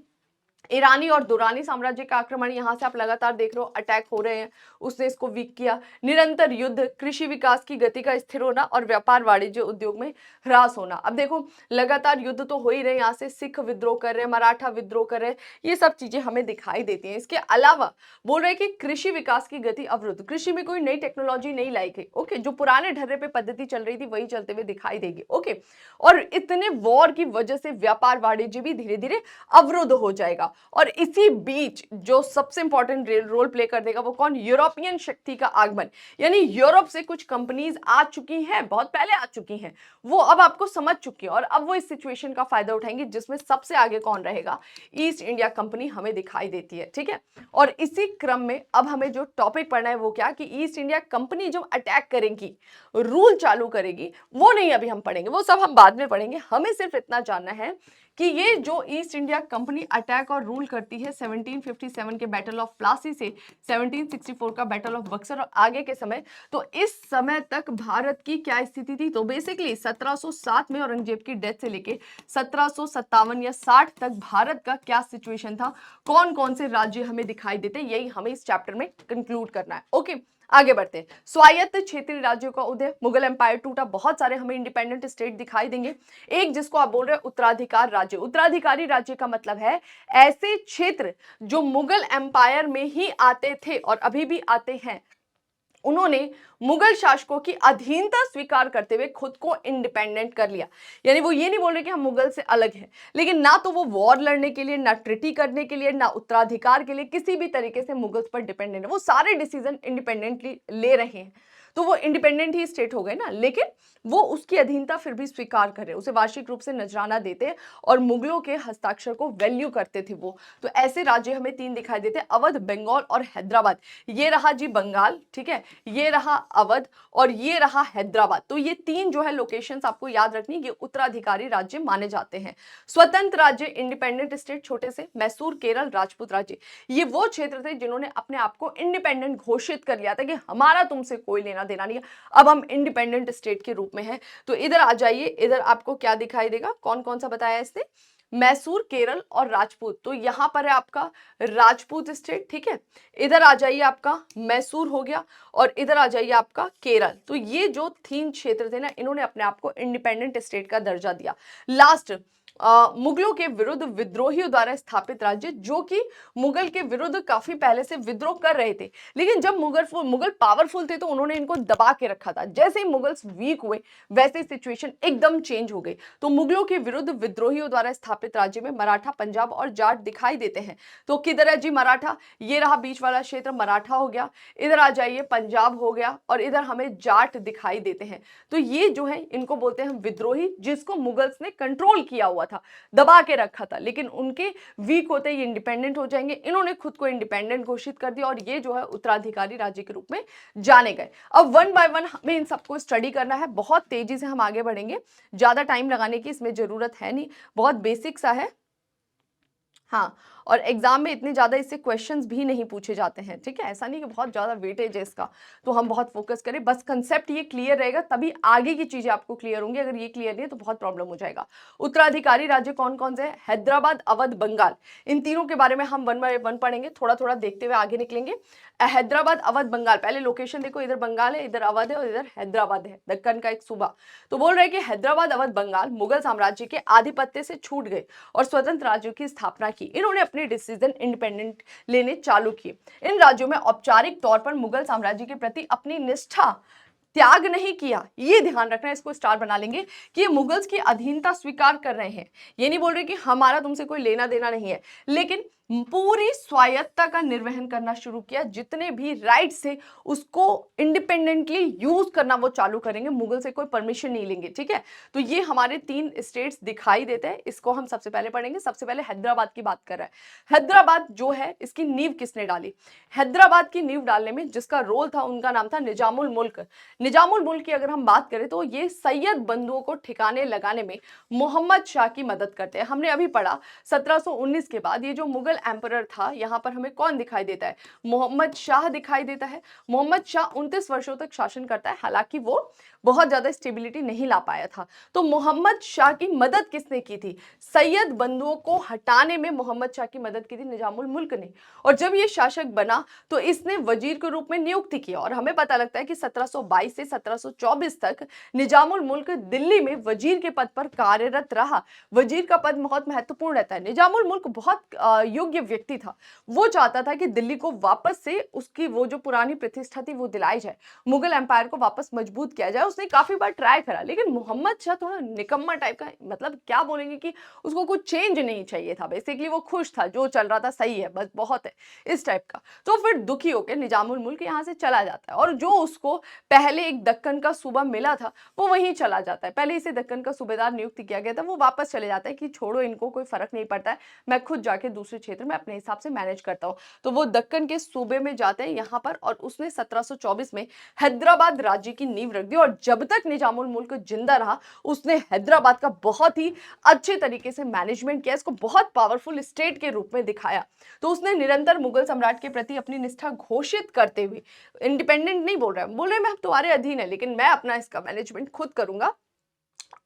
ईरानी और दुरानी साम्राज्य का आक्रमण, यहां से आप लगातार देख रहे हो अटैक हो रहे हैं, उसने इसको वीक किया। निरंतर युद्ध, कृषि विकास की गति का स्थिर होना और व्यापार वाणिज्य उद्योग में ह्रास होना। अब देखो लगातार युद्ध तो हो ही रहे, यहाँ से सिख विद्रोह कर रहे हैं, मराठा विद्रोह कर रहे हैं, ये सब चीजें हमें दिखाई देती हैं। इसके अलावा बोल रहे हैं कि कृषि विकास की गति अवरुद्ध, कृषि में कोई नई टेक्नोलॉजी नहीं लाई गई। ओके, जो पुराने ढर्रे पे पद्धति चल रही थी वही चलते हुए दिखाई देगी। ओके, और इतने वॉर की वजह से व्यापार वाणिज्य भी धीरे धीरे अवरुद्ध हो जाएगा। और इसी बीच जो सबसे इंपॉर्टेंट रोल प्ले कर देगा वो कौन, यूरोपियन शक्ति का आगमन। यानी यूरोप से कुछ कंपनीज आ चुकी हैं, बहुत पहले आ चुकी हैं, वो अब आपको समझ चुकी है और अब वो इस सिचुएशन का फायदा उठाएंगे, जिसमें सबसे आगे कौन रहेगा, ईस्ट इंडिया कंपनी हमें दिखाई देती है। ठीक है, और इसी क्रम में अब हमें जो टॉपिक पढ़ना है वो क्या, कि ईस्ट इंडिया कंपनी जब अटैक करेगी, रूल चालू करेगी, वो नहीं अभी हम पढ़ेंगे, वो सब हम बाद में पढ़ेंगे। हमें सिर्फ इतना जानना है कि ये जो ईस्ट इंडिया कंपनी अटैक और रूल करती है 1757 के बैटल ऑफ प्लासी से 1764 का बैटल ऑफ बक्सर और आगे के समय, तो इस समय तक भारत की क्या स्थिति थी। तो बेसिकली 1707 में औरंगजेब की डेथ से लेके 1757 या 60 तक भारत का क्या सिचुएशन था, कौन कौन से राज्य हमें दिखाई देते, यही हमें इस चैप्टर में कंक्लूड करना है। ओके, आगे बढ़ते हैं। स्वायत्त क्षेत्रीय राज्यों का उदय, मुगल एम्पायर टूटा, बहुत सारे हमें इंडिपेंडेंट स्टेट दिखाई देंगे। एक जिसको आप बोल रहे हैं उत्तराधिकार राज्य, उत्तराधिकारी राज्य का मतलब है ऐसे क्षेत्र जो मुगल एम्पायर में ही आते थे और अभी भी आते हैं, उन्होंने मुगल शासकों की अधीनता स्वीकार करते हुए खुद को इंडिपेंडेंट कर लिया। यानी वो ये नहीं बोल रहे कि हम मुगल से अलग हैं, लेकिन ना तो वो वॉर लड़ने के लिए, ना ट्रिटी करने के लिए, ना उत्तराधिकार के लिए किसी भी तरीके से मुगल्स पर डिपेंडेंट है। वो सारे डिसीजन इंडिपेंडेंटली ले रहे हैं, तो वो इंडिपेंडेंट ही स्टेट हो गए ना, लेकिन वो उसकी अधीनता फिर भी स्वीकार कर रहे, उसे वार्षिक रूप से नजराना देते और मुगलों के हस्ताक्षर को वैल्यू करते थे वो। तो ऐसे राज्य हमें 3 दिखाई देते, अवध, बंगाल और हैदराबाद। ये रहा जी बंगाल, ठीक है, ये रहा अवध और ये रहा हैदराबाद। तो ये 3 जो है लोकेशंस आपको याद रखनी, ये उत्तराधिकारी राज्य माने जाते हैं। स्वतंत्र राज्य, इंडिपेंडेंट स्टेट छोटे से, मैसूर, केरल, राजपूत राज्य, ये वो क्षेत्र थे जिन्होंने अपने आप को इंडिपेंडेंट घोषित कर लिया था कि हमारा तुमसे कोई लेना देना नहीं है, अब हम इंडिपेंडेंट स्टेट के रूप में हैं। तो इधर आ जाइए, इधर आपको क्या दिखाई देगा, कौन कौन सा बताया इसने, मैसूर, केरल और राजपूत। तो यहां पर है आपका राजपूत स्टेट, ठीक है। इधर आ जाइए आपका मैसूर हो गया और इधर आ जाइए आपका केरल। तो ये जो 3 क्षेत्र थे ना, इन्होंने अपने आप को इंडिपेंडेंट स्टेट का दर्जा दिया। लास्ट, मुगलों के विरुद्ध विद्रोहियों द्वारा स्थापित राज्य, जो कि मुगल के विरुद्ध काफी पहले से विद्रोह कर रहे थे, लेकिन जब मुगल पावरफुल थे तो उन्होंने इनको दबा के रखा था। जैसे ही मुगल्स वीक हुए वैसे सिचुएशन एकदम चेंज हो गई। तो मुगलों के विरुद्ध विद्रोहियों द्वारा स्थापित राज्य में मराठा, पंजाब और जाट दिखाई देते हैं। तो किधर है जी मराठा, ये रहा बीच वाला क्षेत्र मराठा हो गया, इधर आ जाइए पंजाब हो गया और इधर हमें जाट दिखाई देते हैं। तो ये जो है इनको बोलते हैं विद्रोही, जिसको मुगल्स ने कंट्रोल किया हुआ था, दबा के रखा था, लेकिन उनके वीक होते ही इंडिपेंडेंट हो जाएंगे। इन्होंने खुद को इंडिपेंडेंट घोषित कर दिया और ये जो है उत्तराधिकारी राज्य के रूप में जाने गए। अब वन बाय वन हमें इन सबको स्टडी करना है, बहुत तेजी से हम आगे बढ़ेंगे, ज्यादा टाइम लगाने की इसमें जरूरत है नहीं, बहुत बेसिक सा है। हाँ, और एग्जाम में इतने ज्यादा इससे क्वेश्चंस भी नहीं पूछे जाते हैं, ठीक है, ऐसा नहीं कि बहुत ज्यादा वेटेज है इसका, तो हम बहुत फोकस करें, बस कंसेप्ट ये क्लियर रहेगा तभी आगे की चीजें आपको क्लियर होंगी। अगर ये क्लियर नहीं है तो बहुत प्रॉब्लम हो जाएगा। उत्तराधिकारी राज्य कौन कौन से हैं, हैदराबाद, अवध, बंगाल, इन तीनों के बारे में हम वन बाय वन पढ़ेंगे, थोड़ा थोड़ा देखते हुए आगे निकलेंगे। हैदराबाद, अवध, बंगाल, पहले लोकेशन देखो, इधर बंगाल है, इधर अवध है और इधर हैदराबाद है, दक्कन का एक सूबा। तो बोल रहे हैं कि हैदराबाद, अवध, बंगाल मुगल साम्राज्य के आधिपत्य से छूट गए और स्वतंत्र राज्यों की स्थापना की। इन्होंने अपने डिसीजन इंडिपेंडेंट लेने चालू किए। इन राज्यों में औपचारिक तौर पर मुगल साम्राज्य के प्रति अपनी निष्ठा त्याग नहीं किया। ये ध्यान रखना है, इसको स्टार बना लेंगे कि ये मुगल्स की अधीनता स्वीकार कर रहे हैं। ये नहीं बोल रहे कि हमारा तुमसे कोई लेना देना नहीं है, लेकिन पूरी स्वायत्तता का निर्वहन करना शुरू किया। जितने भी राइट्स थे उसको इंडिपेंडेंटली यूज करना वो चालू करेंगे, मुगल से कोई परमिशन नहीं लेंगे, ठीक है। तो ये हमारे 3 स्टेट्स दिखाई देते हैं, इसको हम सबसे पहले पढ़ेंगे। सबसे पहले हैदराबाद की बात कर रहा है। हैदराबाद जो है इसकी नींव किसने डाली, हैदराबाद की नींव डालने में जिसका रोल था उनका नाम था निजामुल मुल्क। निजामुल मुल्क की अगर हम बात करें तो ये सैयद बंधुओं को ठिकाने लगाने में मोहम्मद शाह की मदद करते हैं। हमने अभी पढ़ा 1719 के बाद ये जो मुगल एम्परर था, यहां पर हमें कौन दिखाई देता है, मोहम्मद शाह दिखाई देता है। मोहम्मद शाह 29 वर्षों तक शासन करता है, हालांकि वो बहुत ज्यादा स्टेबिलिटी नहीं ला पाया था। तो मोहम्मद शाह की मदद किसने की थी, सैयद बंधुओं को हटाने में मोहम्मद शाह की मदद की थी निजामुल मुल्क ने। और जब ये शासक बना तो इसने वजीर के रूप में नियुक्ति की और हमें पता लगता है कि 1722 से 1724 तक निजामुल मुल्क दिल्ली में वजीर के पद पर कार्यरत रहा। वजीर का पद बहुत महत्वपूर्ण रहता है। निजामुल मुल्क बहुत योग्य व्यक्ति था, वो चाहता था कि दिल्ली को वापस से उसकी वो जो पुरानी प्रतिष्ठा थी वो दिलाई जाए, मुगल एम्पायर को वापस मजबूत किया जाए। उसने काफी बार ट्राई करा, लेकिन मोहम्मद शाह थोड़ा निकम्मा टाइप का, मतलब क्या बोलेंगे कि उसको कुछ चेंज नहीं चाहिए था, बेसिकली वो खुश था, जो चल रहा था सही है, बस बहुत है, इस टाइप का। तो फिर दुखी होकर निजामुल मुल्क यहाँ से चला जाता है और जो उसको पहले एक दक्कन का सूबा मिला था वो वहीं चला जाता है। पहले इसे दक्कन का सूबेदार नियुक्त किया गया था, वो वापस चले जाता है कि छोड़ो, इनको कोई फर्क नहीं पड़ता है, मैं खुद जाके दूसरे क्षेत्र में अपने हिसाब से मैनेज करता हूँ। तो वो दक्कन के सूबे में जाते हैं यहाँ पर और उसने 1724 में हैदराबाद राज्य की नींव रख दी और जब तक निजामुल मुल्क जिंदा रहा उसने हैदराबाद का बहुत ही अच्छे तरीके से मैनेजमेंट किया, इसको बहुत पावरफुल स्टेट के रूप में दिखाया। तो उसने निरंतर मुगल सम्राट के प्रति अपनी निष्ठा घोषित करते हुए, इंडिपेंडेंट नहीं बोल रहे हैं मैं तुम्हारे अधीन है लेकिन मैं अपना इसका मैनेजमेंट खुद करूंगा,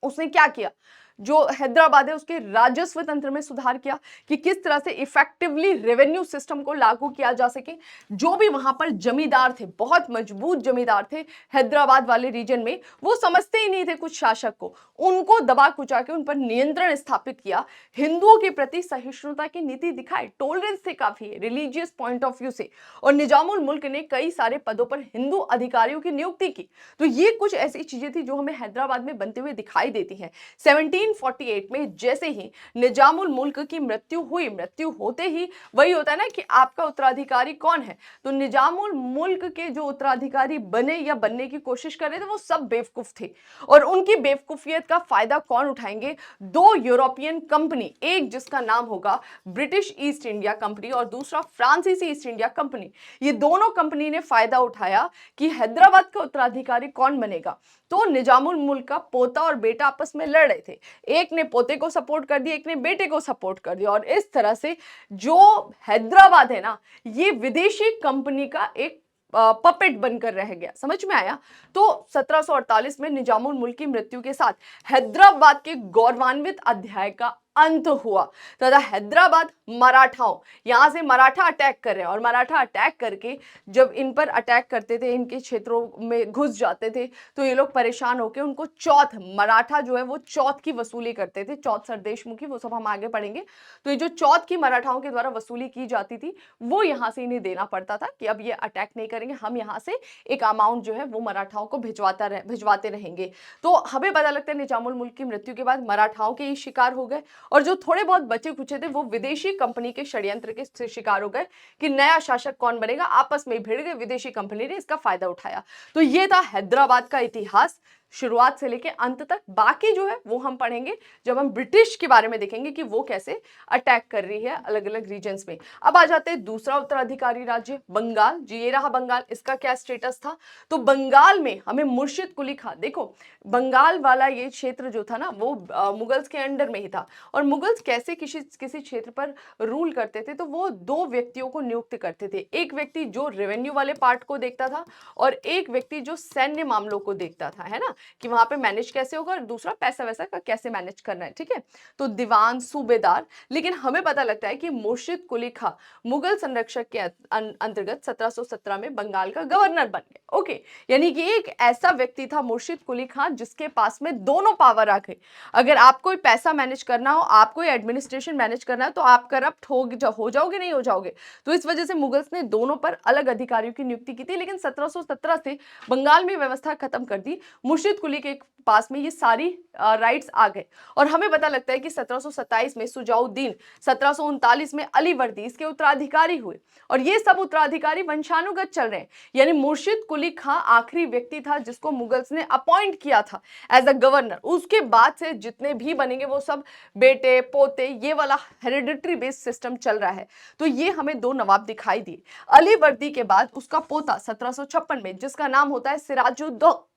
उसने क्या किया, जो हैदराबाद है उसके राजस्व तंत्र में सुधार किया कि किस तरह से इफेक्टिवली रेवेन्यू सिस्टम को लागू किया जा सके। जो भी वहां पर जमींदार थे, बहुत मजबूत जमींदार थे हैदराबाद वाले रीजन में, वो समझते ही नहीं थे कुछ शासक को, उनको दबा कुचा के उन पर नियंत्रण स्थापित किया। हिंदुओं के प्रति सहिष्णुता की नीति दिखाई, टॉलरेंस थे काफी रिलीजियस पॉइंट ऑफ व्यू से, और निजामुल मुल्क ने कई सारे पदों पर हिंदू अधिकारियों की नियुक्ति की। तो ये कुछ ऐसी चीजें थी जो हमें हैदराबाद में बनते हुए दिखाई देती हैं। 1748 में जैसे ही निजामुल मुल्क की मृत्यु हुई, मृत्यु होते ही वही होता है ना कि आपका उत्तराधिकारी कौन है, तो निजामुल मुल्क के जो उत्तराधिकारी बने या बनने की कोशिश कर रहे थे वो सब बेवकूफ थे। और उनकी बेवकूफियत का फायदा कौन उठाएंगे, 2 यूरोपियन कंपनी, एक जिसका नाम होगा ब्रिटिश ईस्ट इंडिया कंपनी और दूसरा फ्रांसीसी ईस्ट इंडिया कंपनी। ये दोनों कंपनी ने फायदा उठाया कि हैदराबाद का उत्तराधिकारी कौन बनेगा। तो निजामुल मुल्क का पोता और बेटा आपस में लड़ रहे थे, एक ने पोते को सपोर्ट कर दिया, एक ने बेटे को सपोर्ट कर दिया, और इस तरह से जो हैदराबाद है ना, ये विदेशी कंपनी का एक पपेट बनकर रह गया। समझ में आया? तो 1748 में निजामुल मुल्क की मृत्यु के साथ हैदराबाद के गौरवान्वित अध्याय का अंत हुआ तथा हैदराबाद मराठाओं, यहां से मराठा अटैक कर रहे हैं और मराठा अटैक करके जब इन पर अटैक करते थे, इनके क्षेत्रों में घुस जाते थे, तो ये लोग परेशान होकर उनको चौथ, मराठा जो है वो चौथ की वसूली करते थे, चौथ सरदेशमुखी, वो सब हम आगे पढ़ेंगे। तो ये जो चौथ की मराठाओं के द्वारा वसूली की जाती थी वो यहां से इन्हें देना पड़ता था कि अब ये अटैक नहीं करेंगे, हम यहाँ से एक अमाउंट जो है वो मराठाओं को भिजवाते रहेंगे। तो हमें पता लगता है निजामुल मुल्क की मृत्यु के बाद मराठाओं के ही शिकार हो गए और जो थोड़े बहुत बचे खुचे थे वो विदेशी कंपनी के षड्यंत्र के शिकार हो गए कि नया शासक कौन बनेगा, आपस में भिड़ गए, विदेशी कंपनी ने इसका फायदा उठाया। तो ये था हैदराबाद का इतिहास शुरुआत से लेके अंत तक। बाकी जो है वो हम पढ़ेंगे जब हम ब्रिटिश के बारे में देखेंगे कि वो कैसे अटैक कर रही है अलग अलग रीजन्स में। अब आ जाते हैं दूसरा उत्तराधिकारी राज्य बंगाल। जी ये रहा बंगाल, इसका क्या स्टेटस था? तो बंगाल में हमें मुर्शिद कुली खां, देखो बंगाल वाला ये क्षेत्र जो था ना वो मुगल्स के अंडर में ही था। और मुगल्स कैसे किसी क्षेत्र पर रूल करते थे, तो वो दो व्यक्तियों को नियुक्त करते थे। एक व्यक्ति जो रेवेन्यू वाले पार्ट को देखता था और एक व्यक्ति जो सैन्य मामलों को देखता था, है ना, कि वहां पे मैनेज कैसे होगा और दूसरा पैसा वैसा का कैसे मैनेज करना है। ठीक है, तो दीवान, सूबेदार। लेकिन हमें पता लगता है कि मुर्शिद कुली खां मुगल संरक्षक के अंतर्गत 1717 में बंगाल का गवर्नर बन गया। ओके, यानी कि एक ऐसा व्यक्ति था मुर्शिद कुली खां जिसके पास में दोनों पावर आ गई। अगर आपको पैसा मैनेज करना हो, आपको एडमिनिस्ट्रेशन मैनेज करना है, तो आप करप्ट हो जाओगे, नहीं हो जाओगे। तो इस वजह से मुगल्स ने दोनों पर अलग अधिकारियों की नियुक्ति की थी। लेकिन 1717 से बंगाल में व्यवस्था खत्म कर दी, मुर्शिद कुली के पास में ये सारी राइट्स आ गए। और हमें पता लगता है कि 1727 में सुजाउद्दीन, 1739 में अली वर्दी इसके उत्तराधिकारी हुए। और ये सब उत्तराधिकारी वंशानुगत चल रहे हैं, यानी मुर्शिद कुली खां आखिरी व्यक्ति था जिसको मुगल्स ने अपॉइंट किया था एज अ गवर्नर। उसके बाद से जितने भी बनेंगे वो सब बेटे पोते, ये वाला हेरिडिटरी बेस्ड सिस्टम चल रहा है। तो ये हमें दो नवाब दिखाई दिए। अली वर्दी के बाद उसका पोता 1756 में, जिसका नाम होता है सिराजुद्दौला,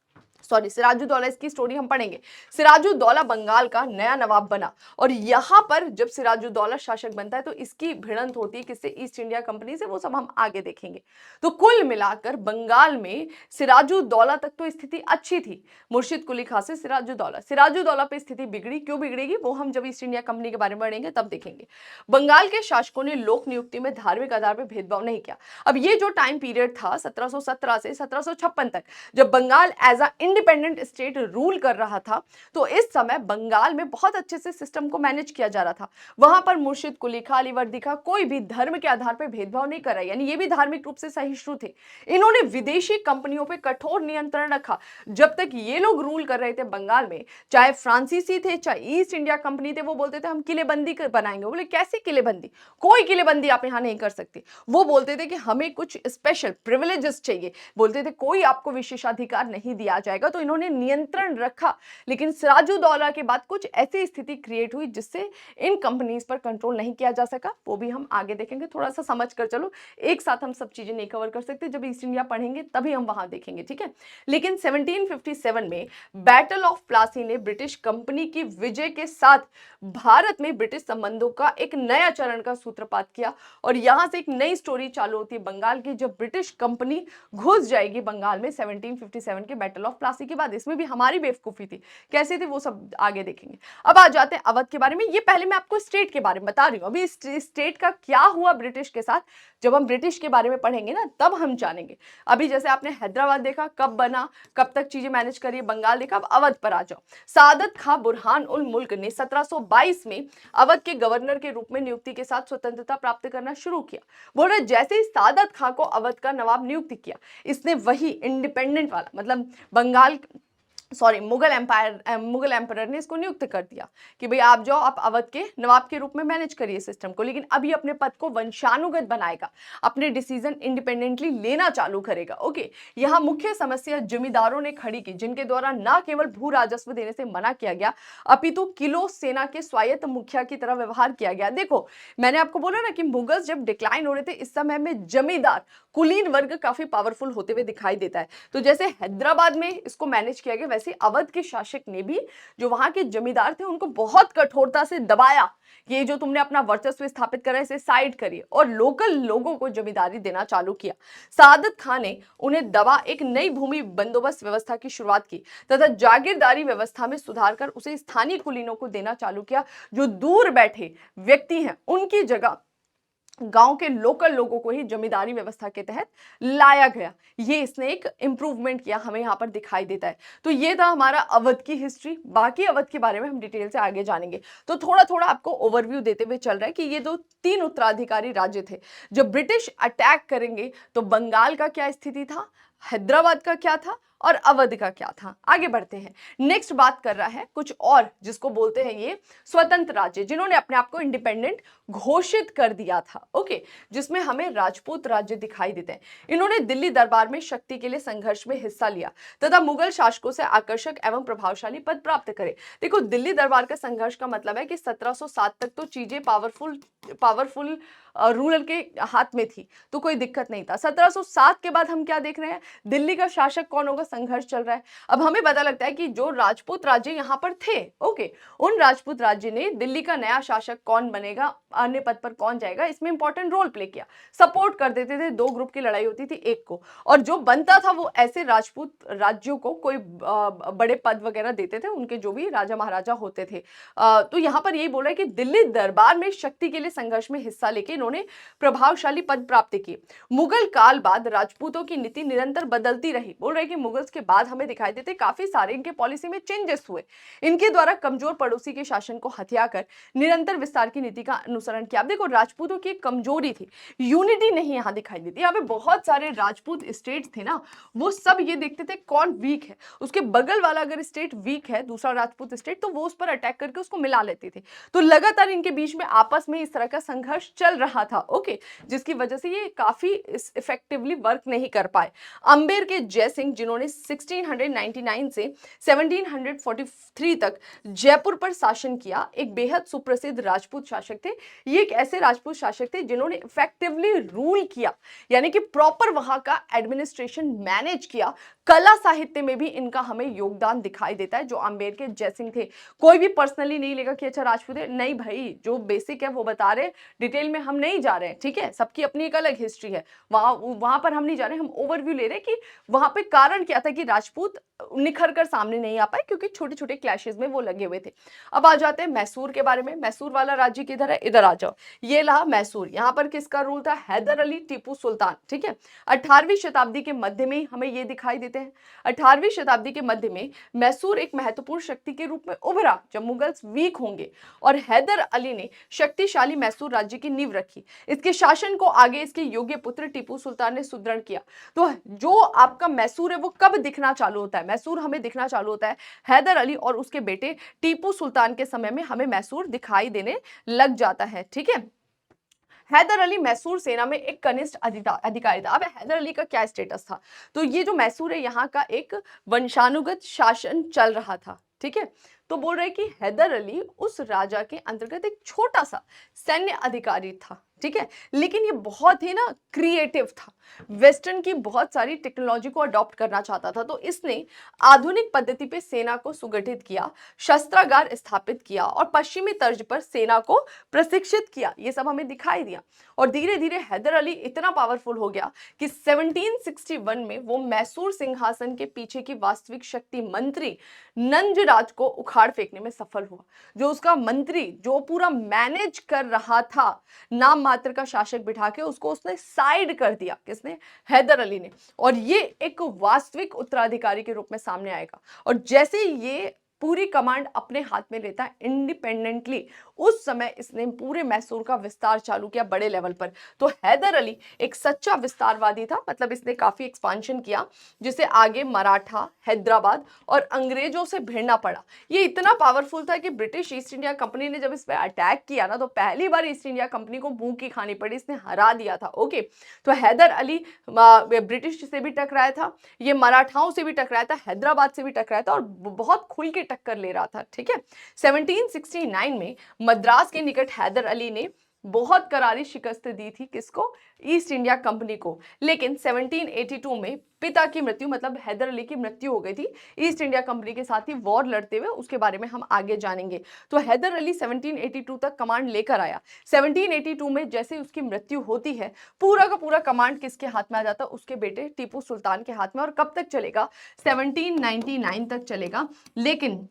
इसकी स्टोरी हम पढ़ेंगे। सिराजुद्दौला बंगाल का नया नवाब बना। और यहां पर जब सिराजुद्दौला शासक बनता है तो इसकी भिड़ंत होती है किससे? ईस्ट इंडिया कंपनी से, वो सब हम आगे देखेंगे। तो कुल मिलाकर बंगाल में सिराजुद्दौला तक तो स्थिति अच्छी थी, मुर्शिद कुली खां से सिराजुद्दौला पे स्थिति बिगड़ी। क्यों बिगड़ेगी वो हम जब ईस्ट इंडिया कंपनी के बारे में पढ़ेंगे तब देखेंगे। बंगाल के शासकों ने लोक नियुक्ति में धार्मिक आधार पर भेदभाव नहीं किया। अब ये जो टाइम पीरियड था 1717 से 1756 तक, जब Bengal as a independent state rule कर रहा था, तो इस समय बंगाल में बहुत अच्छे से सिस्टम को मैनेज किया जा रहा था। वहां पर मुर्शिद कुली खां, अली वर्दी खां कोई भी धर्म के आधार पर भेदभाव नहीं कर रहा, यानी ये भी धार्मिक रूप से सहिष्णु थे। इन्होंने विदेशी कंपनियों पे कठोर नियंत्रण रखा। जब तक ये लोग रूल कर रहे थे बंगाल में, चाहे फ्रांसीसी थे चाहे ईस्ट इंडिया कंपनी थे, वो बोलते थे हम किलेबंदी बनाएंगे। बोले कैसे किलेबंदी? कोई किलेबंदी आप यहां नहीं कर सकते। वो बोलते थे कि हमें कुछ स्पेशल प्रिविलेजेस चाहिए, बोलते थे कोई आपको विशेषाधिकार नहीं दिया जाएगा। तो इन्होंने नियंत्रण रखा। लेकिन सिराजुद्दौला के बाद कुछ ऐसी स्थिति क्रिएट हुई जिससे इन कंपनीज पर कंट्रोल नहीं किया जा सका, वो भी हम आगे देखेंगे। थोड़ा सा समझ कर चलो, एक साथ हम सब चीजें नहीं कवर कर सकते, जब ईस्ट इंडिया पढ़ेंगे तभी हम वहां देखेंगे। ठीक है, लेकिन 1757 में बैटल ऑफ प्लासी ने ब्रिटिश कंपनी की विजय के साथ भारत में ब्रिटिश संबंधों का एक नया चरण का सूत्रपात किया। और यहां से एक नई स्टोरी चालू होती है बंगाल की, जब ब्रिटिश कंपनी घुस जाएगी बंगाल में 1757 के बैटल ऑफ प्लासी के बाद। इसमें भी हमारी बेवकूफी थी, कैसे थे वो सब आगे देखेंगे। अब आ जाते हैं अवध के बारे में। ये पहले मैं आपको स्टेट के बारे में बता रही हूं, अभी स्टेट का क्या हुआ ब्रिटिश के साथ, जब हम ब्रिटिश के बारे में पढ़ेंगे ना तब हम जानेंगे। अभी जैसे आपने हैदराबाद देखा, कब बना, कब तक चीजें मैनेज करी, बंगाल देखा, अब अवध पर आ जाओ। सादत खां बुरहान उल मुल्क ने 1722 में अवध के गवर्नर के रूप में नियुक्ति के साथ स्वतंत्रता प्राप्त करना शुरू किया। बोल रहे जैसे ही सादत खां को अवध का नवाब नियुक्त किया, इसने वही इंडिपेंडेंट वाला, मतलब मुगल एम्पायर ने इसको नियुक्त कर दिया कि भाई आप जाओ, आप अवध के नवाब के रूप में मैनेज करिए सिस्टम को। लेकिन अभी अपने पद को वंशानुगत बनाएगा, अपने डिसीजन इंडिपेंडेंटली लेना चालू करेगा। ओके, यहां मुख्य समस्या जमींदारों ने खड़ी की, जिनके द्वारा न केवल भू राजस्व देने से मना किया गया, अपितु किलो सेना के स्वायत्त मुखिया की तरह व्यवहार किया गया। देखो मैंने आपको बोला ना कि मुगल्स जब डिक्लाइन हो रहे थे, इस समय में जमींदार कुलीन वर्ग काफी पावरफुल होते हुए दिखाई देता है। तो जैसे हैदराबाद में इसको मैनेज किया गया, वैसे वैसे अवध के शासक ने भी जो वहां के जमींदार थे उनको बहुत कठोरता से दबाया, ये जो तुमने अपना वर्चस्व स्थापित करा इसे साइड करिए, और लोकल लोगों को जमींदारी देना चालू किया। सादत खान ने उन्हें दबा एक नई भूमि बंदोबस्त व्यवस्था की शुरुआत की तथा जागीरदारी व्यवस्था में सुधार कर उसे स्थानीय कुलीनों को देना चालू किया। जो दूर बैठे व्यक्ति हैं उनकी जगह गांव के लोकल लोगों को ही जमींदारी व्यवस्था के तहत लाया गया। ये इसने एक इंप्रूवमेंट किया, हमें यहाँ पर दिखाई देता है। तो ये था हमारा अवध की हिस्ट्री। बाकी अवध के बारे में हम डिटेल से आगे जानेंगे। तो थोड़ा थोड़ा आपको ओवरव्यू देते हुए चल रहा है कि ये दो तीन उत्तराधिकारी राज्य थे। जब ब्रिटिश अटैक करेंगे तो बंगाल का क्या स्थिति था, हैदराबाद का क्या था और अवध का क्या था। आगे बढ़ते हैं। नेक्स्ट बात कर रहा है कुछ और जिसको बोलते हैं ये स्वतंत्र राज्य, जिन्होंने अपने आप को इंडिपेंडेंट घोषित कर दिया था। ओके, जिसमें हमें राजपूत राज्य दिखाई देते हैं। इन्होंने दिल्ली दरबार में शक्ति के लिए संघर्ष में हिस्सा लिया तथा मुगल शासकों से आकर्षक एवं प्रभावशाली पद प्राप्त करे। देखो, दिल्ली दरबार का संघर्ष का मतलब है कि 1707 तक तो चीजें पावरफुल रूलर के हाथ में थी, तो कोई दिक्कत नहीं था। 1707 के बाद हम क्या देख रहे हैं, दिल्ली का शासक कौन होगा, संघर्ष चल रहा है। अब हमें पता लगता है कि जो राजपूत राज्य यहाँ पर थे, ओके, उन राजपूत राज्य ने दिल्ली का नया शासक कौन बनेगा, अन्य पद पर कौन जाएगा, इसमें इंपॉर्टेंट रोल प्ले किया। सपोर्ट कर देते थे, दो ग्रुप की लड़ाई होती थी एक को, और जो बनता था वो ऐसे राजपूत राज्यों को कोई बड़े पद वगैरह देते थे, उनके जो भी राजा महाराजा होते थे। तो यहाँ पर यही बोल रहा है कि दिल्ली दरबार में शक्ति के लिए संघर्ष में हिस्सा लेके इन्होंने प्रभावशाली पद प्राप्त किए। मुगल काल बाद राजपूतों की नीति निरंतर बदलती रही। बोल रहे कि मुगल्स के बाद हमें दिखाई देते काफी सारे इनके पॉलिसी में चेंजेस हुए। इनके द्वारा कमजोर पड़ोसी के शासन को हथिया कर निरंतर विस्तार की नीति का अनुसरण किया। देखो, राजपूतों की एक कमजोरी थी, यूनिटी नहीं यहाँ दिखाई देती। यहाँ पे बहुत सारे राजपूत स्टेट थे ना, वो सब ये देखते थे कौन वीक है, उसके बगल वाला अगर स्टेट वीक है, दूसरा राजपूत स्टेट, तो वो उस पर अटैक करके उसको मिला लेते थे। तो लगातार इनके बीच में आपस में इस तरह का संघर्ष चल रहा था। ओके, जिसकी वजह से ये काफी इफेक्टिवली वर्क नहीं कर पाए। अंबेर के जयसिंह, जिन्होंने 1699 से 1743 तक जयपुर पर शासन किया, एक बेहद सुप्रसिद्ध राजपूत शासक थे। ये एक ऐसे राजपूत शासक थे जिन्होंने इफेक्टिवली रूल किया, यानी कि प्रॉपर वहां का एडमिनिस्ट्रेशन मैनेज किया। कला साहित्य में भी इनका हमें योगदान दिखाई देता है। जो अंबेर के जयसिंह थे, कोई भी पर्सनली नहीं लेगा कि अच्छा राजपूत है, नहीं भाई, जो बेसिक है वो बता रहे, डिटेल में हम नहीं जा रहे हैं, ठीक है, सबकी अपनी एक अलग हिस्ट्री है, वहां पर हम नहीं जा रहे, हम ओवरव्यू ले रहे हैं कि वहां पे कारण क्या था कि राजपूत निखर कर सामने नहीं आ पाए, क्योंकि छोटे छोटे क्लैशेस में वो लगे हुए थे। अब आ जाते हैं मैसूर के बारे में। मैसूर वाला राज्य किधर है, इधर आ जाओ, ये रहा मैसूर। यहाँ पर किसका रूल था, हैदर अली टीपू सुल्तान, ठीक है। 18वीं शताब्दी के मध्य में हमें ये दिखाई देते हैं। 18वीं शताब्दी के मध्य में मैसूर एक महत्वपूर्ण शक्ति के रूप में उभरा जब मुगल्स वीक होंगे, और हैदर अली ने शक्तिशाली मैसूर राज्य की नींव रखी। इसके शासन को आगे इसके योग्य पुत्र टीपू सुल्तान ने सुदृढ़ किया। तो जो आपका मैसूर है वो कब दिखना चालू होता है, मैसूर हमें दिखना चालू होता है हैदर अली और उसके बेटे टीपू सुल्तान के समय में हमें मैसूर दिखाई देने लग जाता है, ठीक है। हैदर अली मैसूर सेना में एक कनिष्ठ अधिकारी था। अब हैदर अली का क्या स्टेटस था, तो ये जो मैसूर है यहाँ का एक वंशानुगत शासन चल रहा था, ठीक है। तो बोल रहे कि हैदर अली उस राजा के अंतर्गत एक छोटा सा सैन्य अधिकारी था, ठीक है, लेकिन ये बहुत ही ना क्रिएटिव था, वेस्टर्न की बहुत सारी टेक्नोलॉजी को अडॉप्ट करना चाहता था। तो इसने आधुनिक पद्धति पे सेना को सुगठित किया, शस्त्रागार स्थापित किया और पश्चिमी तर्ज पर सेना को प्रशिक्षित किया। ये सब हमें दिखाई दिया, और धीरे धीरे हैदर अली इतना पावरफुल हो गया कि 1761 में वो मैसूर सिंहासन के पीछे की वास्तविक शक्ति मंत्री नंजराज को उखाड़ फेंकने में सफल हुआ। जो उसका मंत्री जो पूरा मैनेज कर रहा था, नाम मात्र का शासक बिठा के उसको उसने साइड कर दिया, किसने, हैदर अली ने। और ये एक वास्तविक उत्तराधिकारी के रूप में सामने आएगा। और जैसे ये पूरी कमांड अपने हाथ में लेता है इंडिपेंडेंटली, उस समय इसने पूरे मैसूर का विस्तार चालू किया बड़े लेवल पर। तो हैदर अली एक सच्चा विस्तारवादी था, मतलब इसने काफी एक्सपांशन किया, जिसे आगे मराठा, हैदराबाद और अंग्रेजों से भिड़ना पड़ा। ये इतना पावरफुल था कि ब्रिटिश ईस्ट इंडिया कंपनी ने जब इस पर अटैक किया ना, तो पहली बार ईस्ट इंडिया कंपनी को मुंह की खानी पड़ी, इसने हरा दिया था। ओके, तो हैदर अली ब्रिटिश से भी टकराया था, ये मराठाओं से भी टकराया था, हैदराबाद से भी टकराया था, और बहुत खुल के टक्कर ले रहा था, ठीक है। 1769 में मद्रास के निकट हैदर अली ने बहुत करारी शिकस्त दी थी किसको? ईस्ट इंडिया कंपनी को। लेकिन 1782 में पिता की मृत्यु, मतलब हैदर अली की मृत्यु हो गई थी ईस्ट इंडिया कंपनी के साथ ही वॉर लड़ते हुए, उसके बारे में हम आगे जानेंगे। तो हैदर अली 1782 तक कमांड लेकर आया। 1782 में जैसे उसकी मृत्यु होती है, पूरा का पूरा कमांड किसके हाथ में आ जाता है? उसके बेटे टीपू सुल्तान के हाथ में। और कब तक चलेगा? 1799 तक चलेगा। लेकिन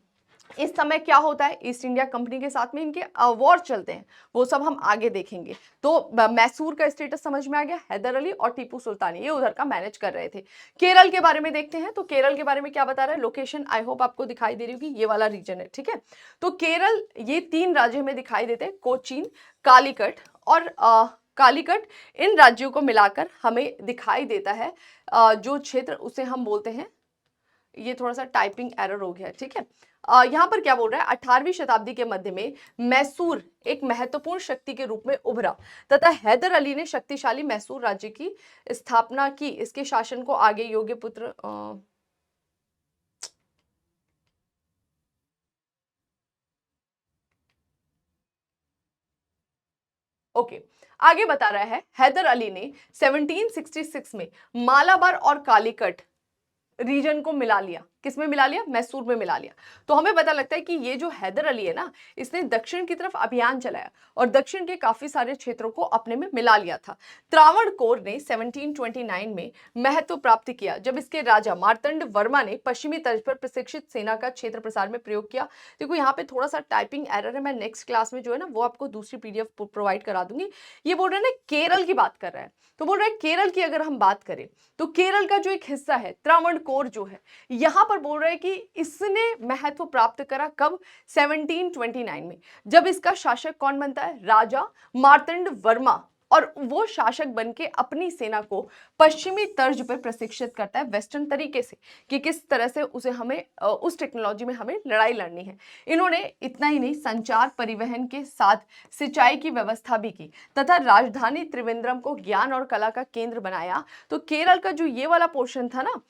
इस समय क्या होता है? ईस्ट इंडिया कंपनी के साथ में इनके वॉर चलते हैं, वो सब हम आगे देखेंगे। तो मैसूर का स्टेटस समझ में आ गया, हैदर अली और टीपू सुल्तान ये उधर का मैनेज कर रहे थे। केरल के बारे में देखते हैं। तो केरल के बारे में क्या बता रहा है? लोकेशन आई होप आपको दिखाई दे रही होगी, ये वाला रीजन है, ठीक है। तो केरल ये 3 राज्य में दिखाई देते हैं, कोचीन, कालीकट और कालीकट। इन राज्यों को मिलाकर हमें दिखाई देता है जो क्षेत्र, उसे हम बोलते हैं, ये थोड़ा सा टाइपिंग एरर हो गया है, ठीक है। यहाँ पर क्या बोल रहा है? 18वीं शताब्दी के मध्य में मैसूर एक महत्वपूर्ण शक्ति के रूप में उभरा तथा हैदर अली ने शक्तिशाली मैसूर राज्य की स्थापना की। इसके शासन को आगे योग्य पुत्र ओके आगे बता रहा है, हैदर अली ने 1766 में मालाबार और कालीकट रीजन को मिला लिया। किसमें मिला लिया? मैसूर में मिला लिया। तो हमें पता लगता है कि ये जो हैदर अली है ना, इसने दक्षिण की तरफ अभियान चलाया और दक्षिण के काफी सारे क्षेत्रों को अपने में मिला लिया था। त्रावणकोर ने 1729 में महत्व प्राप्त किया जब इसके राजा मार्तंड वर्मा ने पश्चिमी तर्ज पर प्रशिक्षित सेना का क्षेत्र प्रसार में प्रयोग किया। देखो यहाँ पे थोड़ा सा टाइपिंग एरर है, मैं नेक्स्ट क्लास में जो है ना वो आपको दूसरी पीडीएफ प्रोवाइड करा दूंगी। ये बोल रहे हैं ना केरल की बात कर रहा है, तो बोल रहा है केरल की अगर हम बात करें तो केरल का जो एक हिस्सा है त्रावणकोर जो है, यहां पर बोल रहे हैं कि इसने महत्व प्राप्त करा कब? 1729 में। जब इसका शासक कौन बनता है? राजा मार्तंड वर्मा। और वो शासक बनके अपनी सेना को पश्चिमी तर्ज पर प्रशिक्षित करता है, वेस्टर्न तरीके से, कि किस तरह से उसे हमें उस टेक्नोलॉजी में हमें लड़ाई लड़नी है। इन्होंने इतना ही नहीं, संचार परिवहन के साथ सिंचाई की व्यवस्था भी की तथा राजधानी त्रिवेंद्रम को ज्ञान और कला का केंद्र बनाया। तो केरल का जो ये वाला पोर्शन था ना,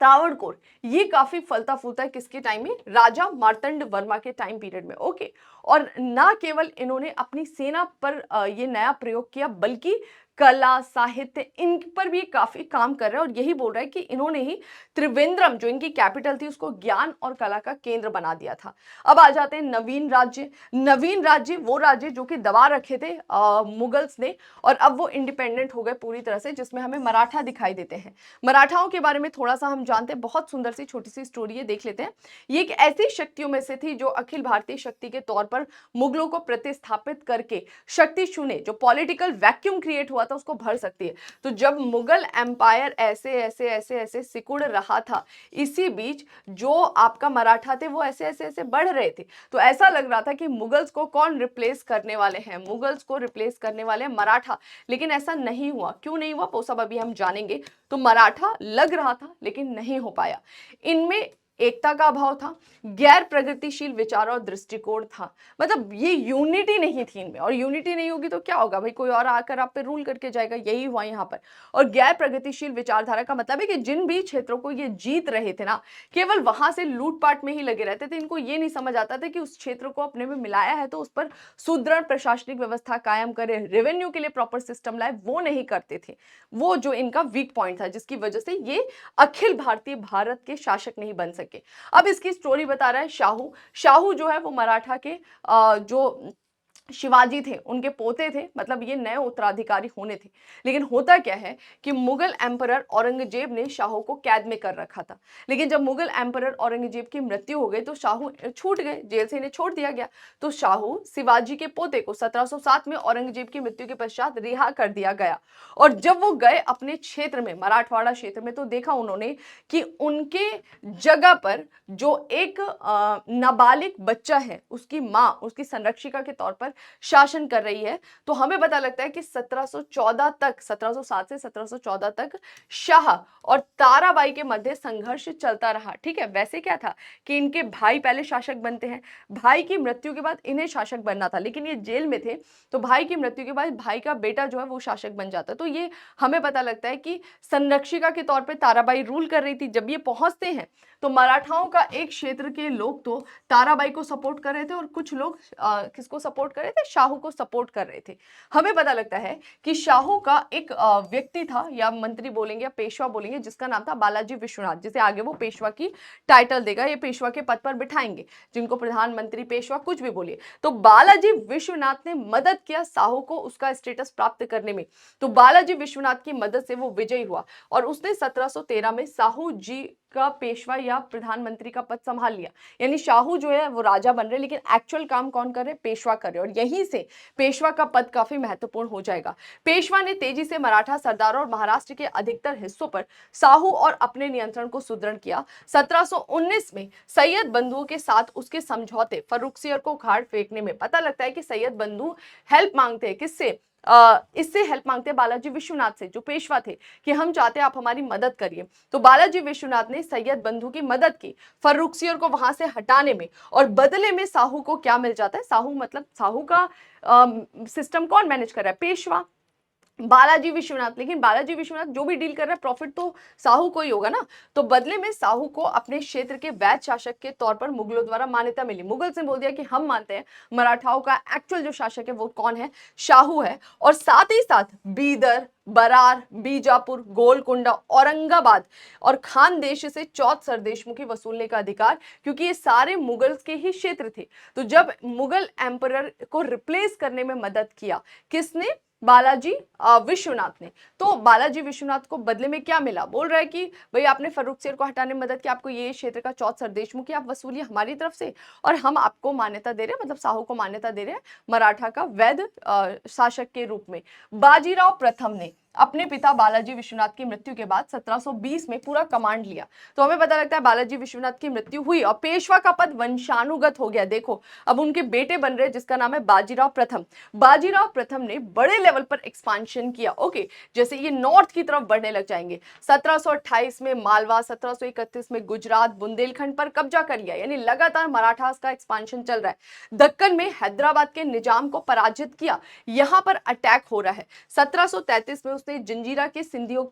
त्रावणकोर, ये काफी फलता फूलता है किसके टाइम में? राजा मार्तंड वर्मा के टाइम पीरियड में। ओके, और ना केवल इन्होंने अपनी सेना पर ये नया प्रयोग किया, बल्कि कला साहित्य इन पर भी काफी काम कर रहे हैं। और यही बोल रहा है कि इन्होंने ही त्रिवेंद्रम जो इनकी कैपिटल थी उसको ज्ञान और कला का केंद्र बना दिया था। अब आ जाते हैं नवीन राज्य। नवीन राज्य वो राज्य जो कि दबा रखे थे मुगल्स ने, और अब वो इंडिपेंडेंट हो गए पूरी तरह से, जिसमें हमें मराठा दिखाई देते हैं। मराठाओं के बारे में थोड़ा सा हम जानते हैं, बहुत सुंदर सी छोटी सी स्टोरी है, देख लेते हैं। ये एक ऐसी शक्तियों में से थी जो अखिल भारतीय शक्ति के तौर पर मुगलों को प्रतिस्थापित करके शक्ति शून्य जो पॉलिटिकल वैक्यूम क्रिएट हुआ था उसको भर सकती है। तो जब मुगल एम्पायर ऐसे ऐसे ऐसे ऐसे सिकुड़ रहा था, इसी बीच जो आपका मराठा थे वो ऐसे ऐसे ऐसे बढ़ रहे थे, तो ऐसा लग रहा था कि मुगल्स को कौन रिप्लेस करने वाले हैं? मुगल्स को रिप्लेस करने वाले हैं मराठा। लेकिन ऐसा नहीं हुआ। क्यों नहीं हुआ वो सब अभी हम जानेंगे। तो मराठा लग रहा था लेकिन नहीं हो पाया। इनमें एकता का अभाव था, गैर प्रगतिशील विचार और दृष्टिकोण था, मतलब ये यूनिटी नहीं थी इनमें। और यूनिटी नहीं होगी तो क्या होगा भाई? कोई और आकर आप पे रूल करके जाएगा, यही हुआ यहाँ पर। और गैर प्रगतिशील विचारधारा का मतलब है कि जिन भी क्षेत्रों को ये जीत रहे थे ना, केवल वहां से लूटपाट में ही लगे रहते थे। इनको ये नहीं समझ आता था कि उस क्षेत्र को अपने में मिलाया है तो उस पर सुदृढ़ प्रशासनिक व्यवस्था कायम करे, रेवेन्यू के लिए प्रॉपर सिस्टम लाए, वो नहीं करते थे। वो जो इनका वीक पॉइंट था, जिसकी वजह से ये अखिल भारतीय भारत के शासक नहीं बन सके। अब इसकी स्टोरी बता रहा है शाहू। शाहू जो है वो मराठा के जो शिवाजी थे उनके पोते थे, मतलब ये नए उत्तराधिकारी होने थे। लेकिन होता क्या है कि मुगल एम्परर औरंगजेब ने शाहू को कैद में कर रखा था। लेकिन जब मुगल एम्परर औरंगजेब की मृत्यु हो गई तो शाहू छूट गए, जेल से इन्हें छोड़ दिया गया। तो शाहू शिवाजी के पोते को 1707 में औरंगजेब की मृत्यु के पश्चात रिहा कर दिया गया। और जब वो गए अपने क्षेत्र में, मराठवाड़ा क्षेत्र में, तो देखा उन्होंने कि उनके जगह पर जो एक नाबालिग बच्चा है, उसकी माँ उसकी संरक्षिका के तौर पर शासन कर रही है। तो हमें पता लगता है कि 1714 तक, 1707 से 1714 तक शाह और ताराबाई के मध्य संघर्ष चलता रहा। ठीक है, वैसे क्या था कि इनके भाई पहले शासक बनते हैं, भाई की मृत्यु के बाद इन्हें शासक बनना था, लेकिन ये जेल में थे, तो भाई की मृत्यु के बाद भाई का बेटा जो है वो शासक बन जाता है। तो ये हमें पता लगता है कि संरक्षिका के तौर पर ताराबाई रूल कर रही थी। जब ये पहुंचते हैं तो मराठाओं का एक क्षेत्र के लोग तो ताराबाई को सपोर्ट कर रहे थे और कुछ लोग किसको सपोर्ट कर रहे थे, शाहू को सपोर्ट कर रहे थे। हमें पता लगता है कि शाहू का एक व्यक्ति था, या मंत्री बोलेंगे या पेशवा बोलेंगे, जिसका नाम था बालाजी विश्वनाथ, जिसे आगे वो पेशवा की टाइटल देगा, ये पेशवा के पद पर बिठाएंगे, जिनको प्रधानमंत्री, पेशवा कुछ भी बोलिए। तो बालाजी विश्वनाथ ने मदद किया शाहू को उसका स्टेटस प्राप्त करने में। तो बालाजी विश्वनाथ की मदद से वो विजयी हुआ और उसने 1713 में शाहू जी का पेशवा या प्रधानमंत्री का पद संभाल लिया। यानी शाहू जो है वो राजा बन रहे, लेकिन एक्चुअल काम कौन कर रहे? पेशवा कर रहे। और यहीं से पेशवा का पद काफी महत्वपूर्ण हो जाएगा। पेशवा ने तेजी से मराठा सरदारों और महाराष्ट्र के अधिकतर हिस्सों पर शाहू और अपने नियंत्रण को सुदृढ़ किया। 1719 में सैयद बंधुओं के साथ उसके समझौते फर्रुखसियर को उखाड़ फेंकने में पता लगता है कि सैयद बंधु हेल्प मांगते हैं। किससे? इससे हेल्प मांगते हैं बालाजी विश्वनाथ से, जो पेशवा थे, कि हम चाहते हैं आप हमारी मदद करिए। तो बालाजी विश्वनाथ ने सैयद बंधु की मदद की फर्रुखसियर को वहां से हटाने में, और बदले में शाहू को क्या मिल जाता है? शाहू मतलब शाहू का सिस्टम कौन मैनेज कर रहा है? पेशवा, बालाजी विश्वनाथ। लेकिन बालाजी विश्वनाथ जो भी डील कर रहा है, प्रॉफिट तो साहू को ही होगा ना। तो बदले में साहू को अपने क्षेत्र के वैध शासक के तौर पर मुगलों द्वारा मान्यता मिली। मुगल से बोल दिया कि हम मानते हैं मराठाओं का एक्चुअल जो शासक है वो कौन है? शाहू है। और साथ ही साथ बीदर, बरार, बीजापुर, गोलकुंडा, औरंगाबाद और खानदेश से चौथ सरदेशमुखी वसूलने का अधिकार, क्योंकि ये सारे मुगल्स के ही क्षेत्र थे। तो जब मुगल एम्परर को रिप्लेस करने में मदद किया, किसने? बालाजी विश्वनाथ ने। तो बालाजी विश्वनाथ को बदले में क्या मिला? बोल रहा है कि भाई आपने फर्रुखसियर को हटाने में मदद की, आपको ये क्षेत्र का चौथ सरदेशमुखी आप वसूलिए हमारी तरफ से, और हम आपको मान्यता दे रहे हैं, मतलब साहू को मान्यता दे रहे हैं मराठा का वैध शासक के रूप में। बाजीराव प्रथम ने अपने पिता बालाजी विश्वनाथ की मृत्यु के बाद 1720 में पूरा कमांड लिया। तो हमें पता लगता है बालाजी विश्वनाथ की मृत्यु हुई और पेशवा का पद वंशानुगत हो गया। देखो अब उनके बेटे बन रहे, जिसका नाम है बाजीराव प्रथम। बाजीराव प्रथम ने बड़े लेवल पर एक्सपांशन किया। ओके, जैसे ये नॉर्थ की तरफ बढ़ने लग जाएंगे। 1728 में मालवा, 1731 में गुजरात, बुंदेलखंड पर कब्जा कर लिया। यानी लगातार मराठास का एक्सपांशन चल रहा है। दक्कन में हैदराबाद के निजाम को पराजित किया, यहां पर अटैक हो रहा है। 1733 में उसने जंजीरा के सिद्धियों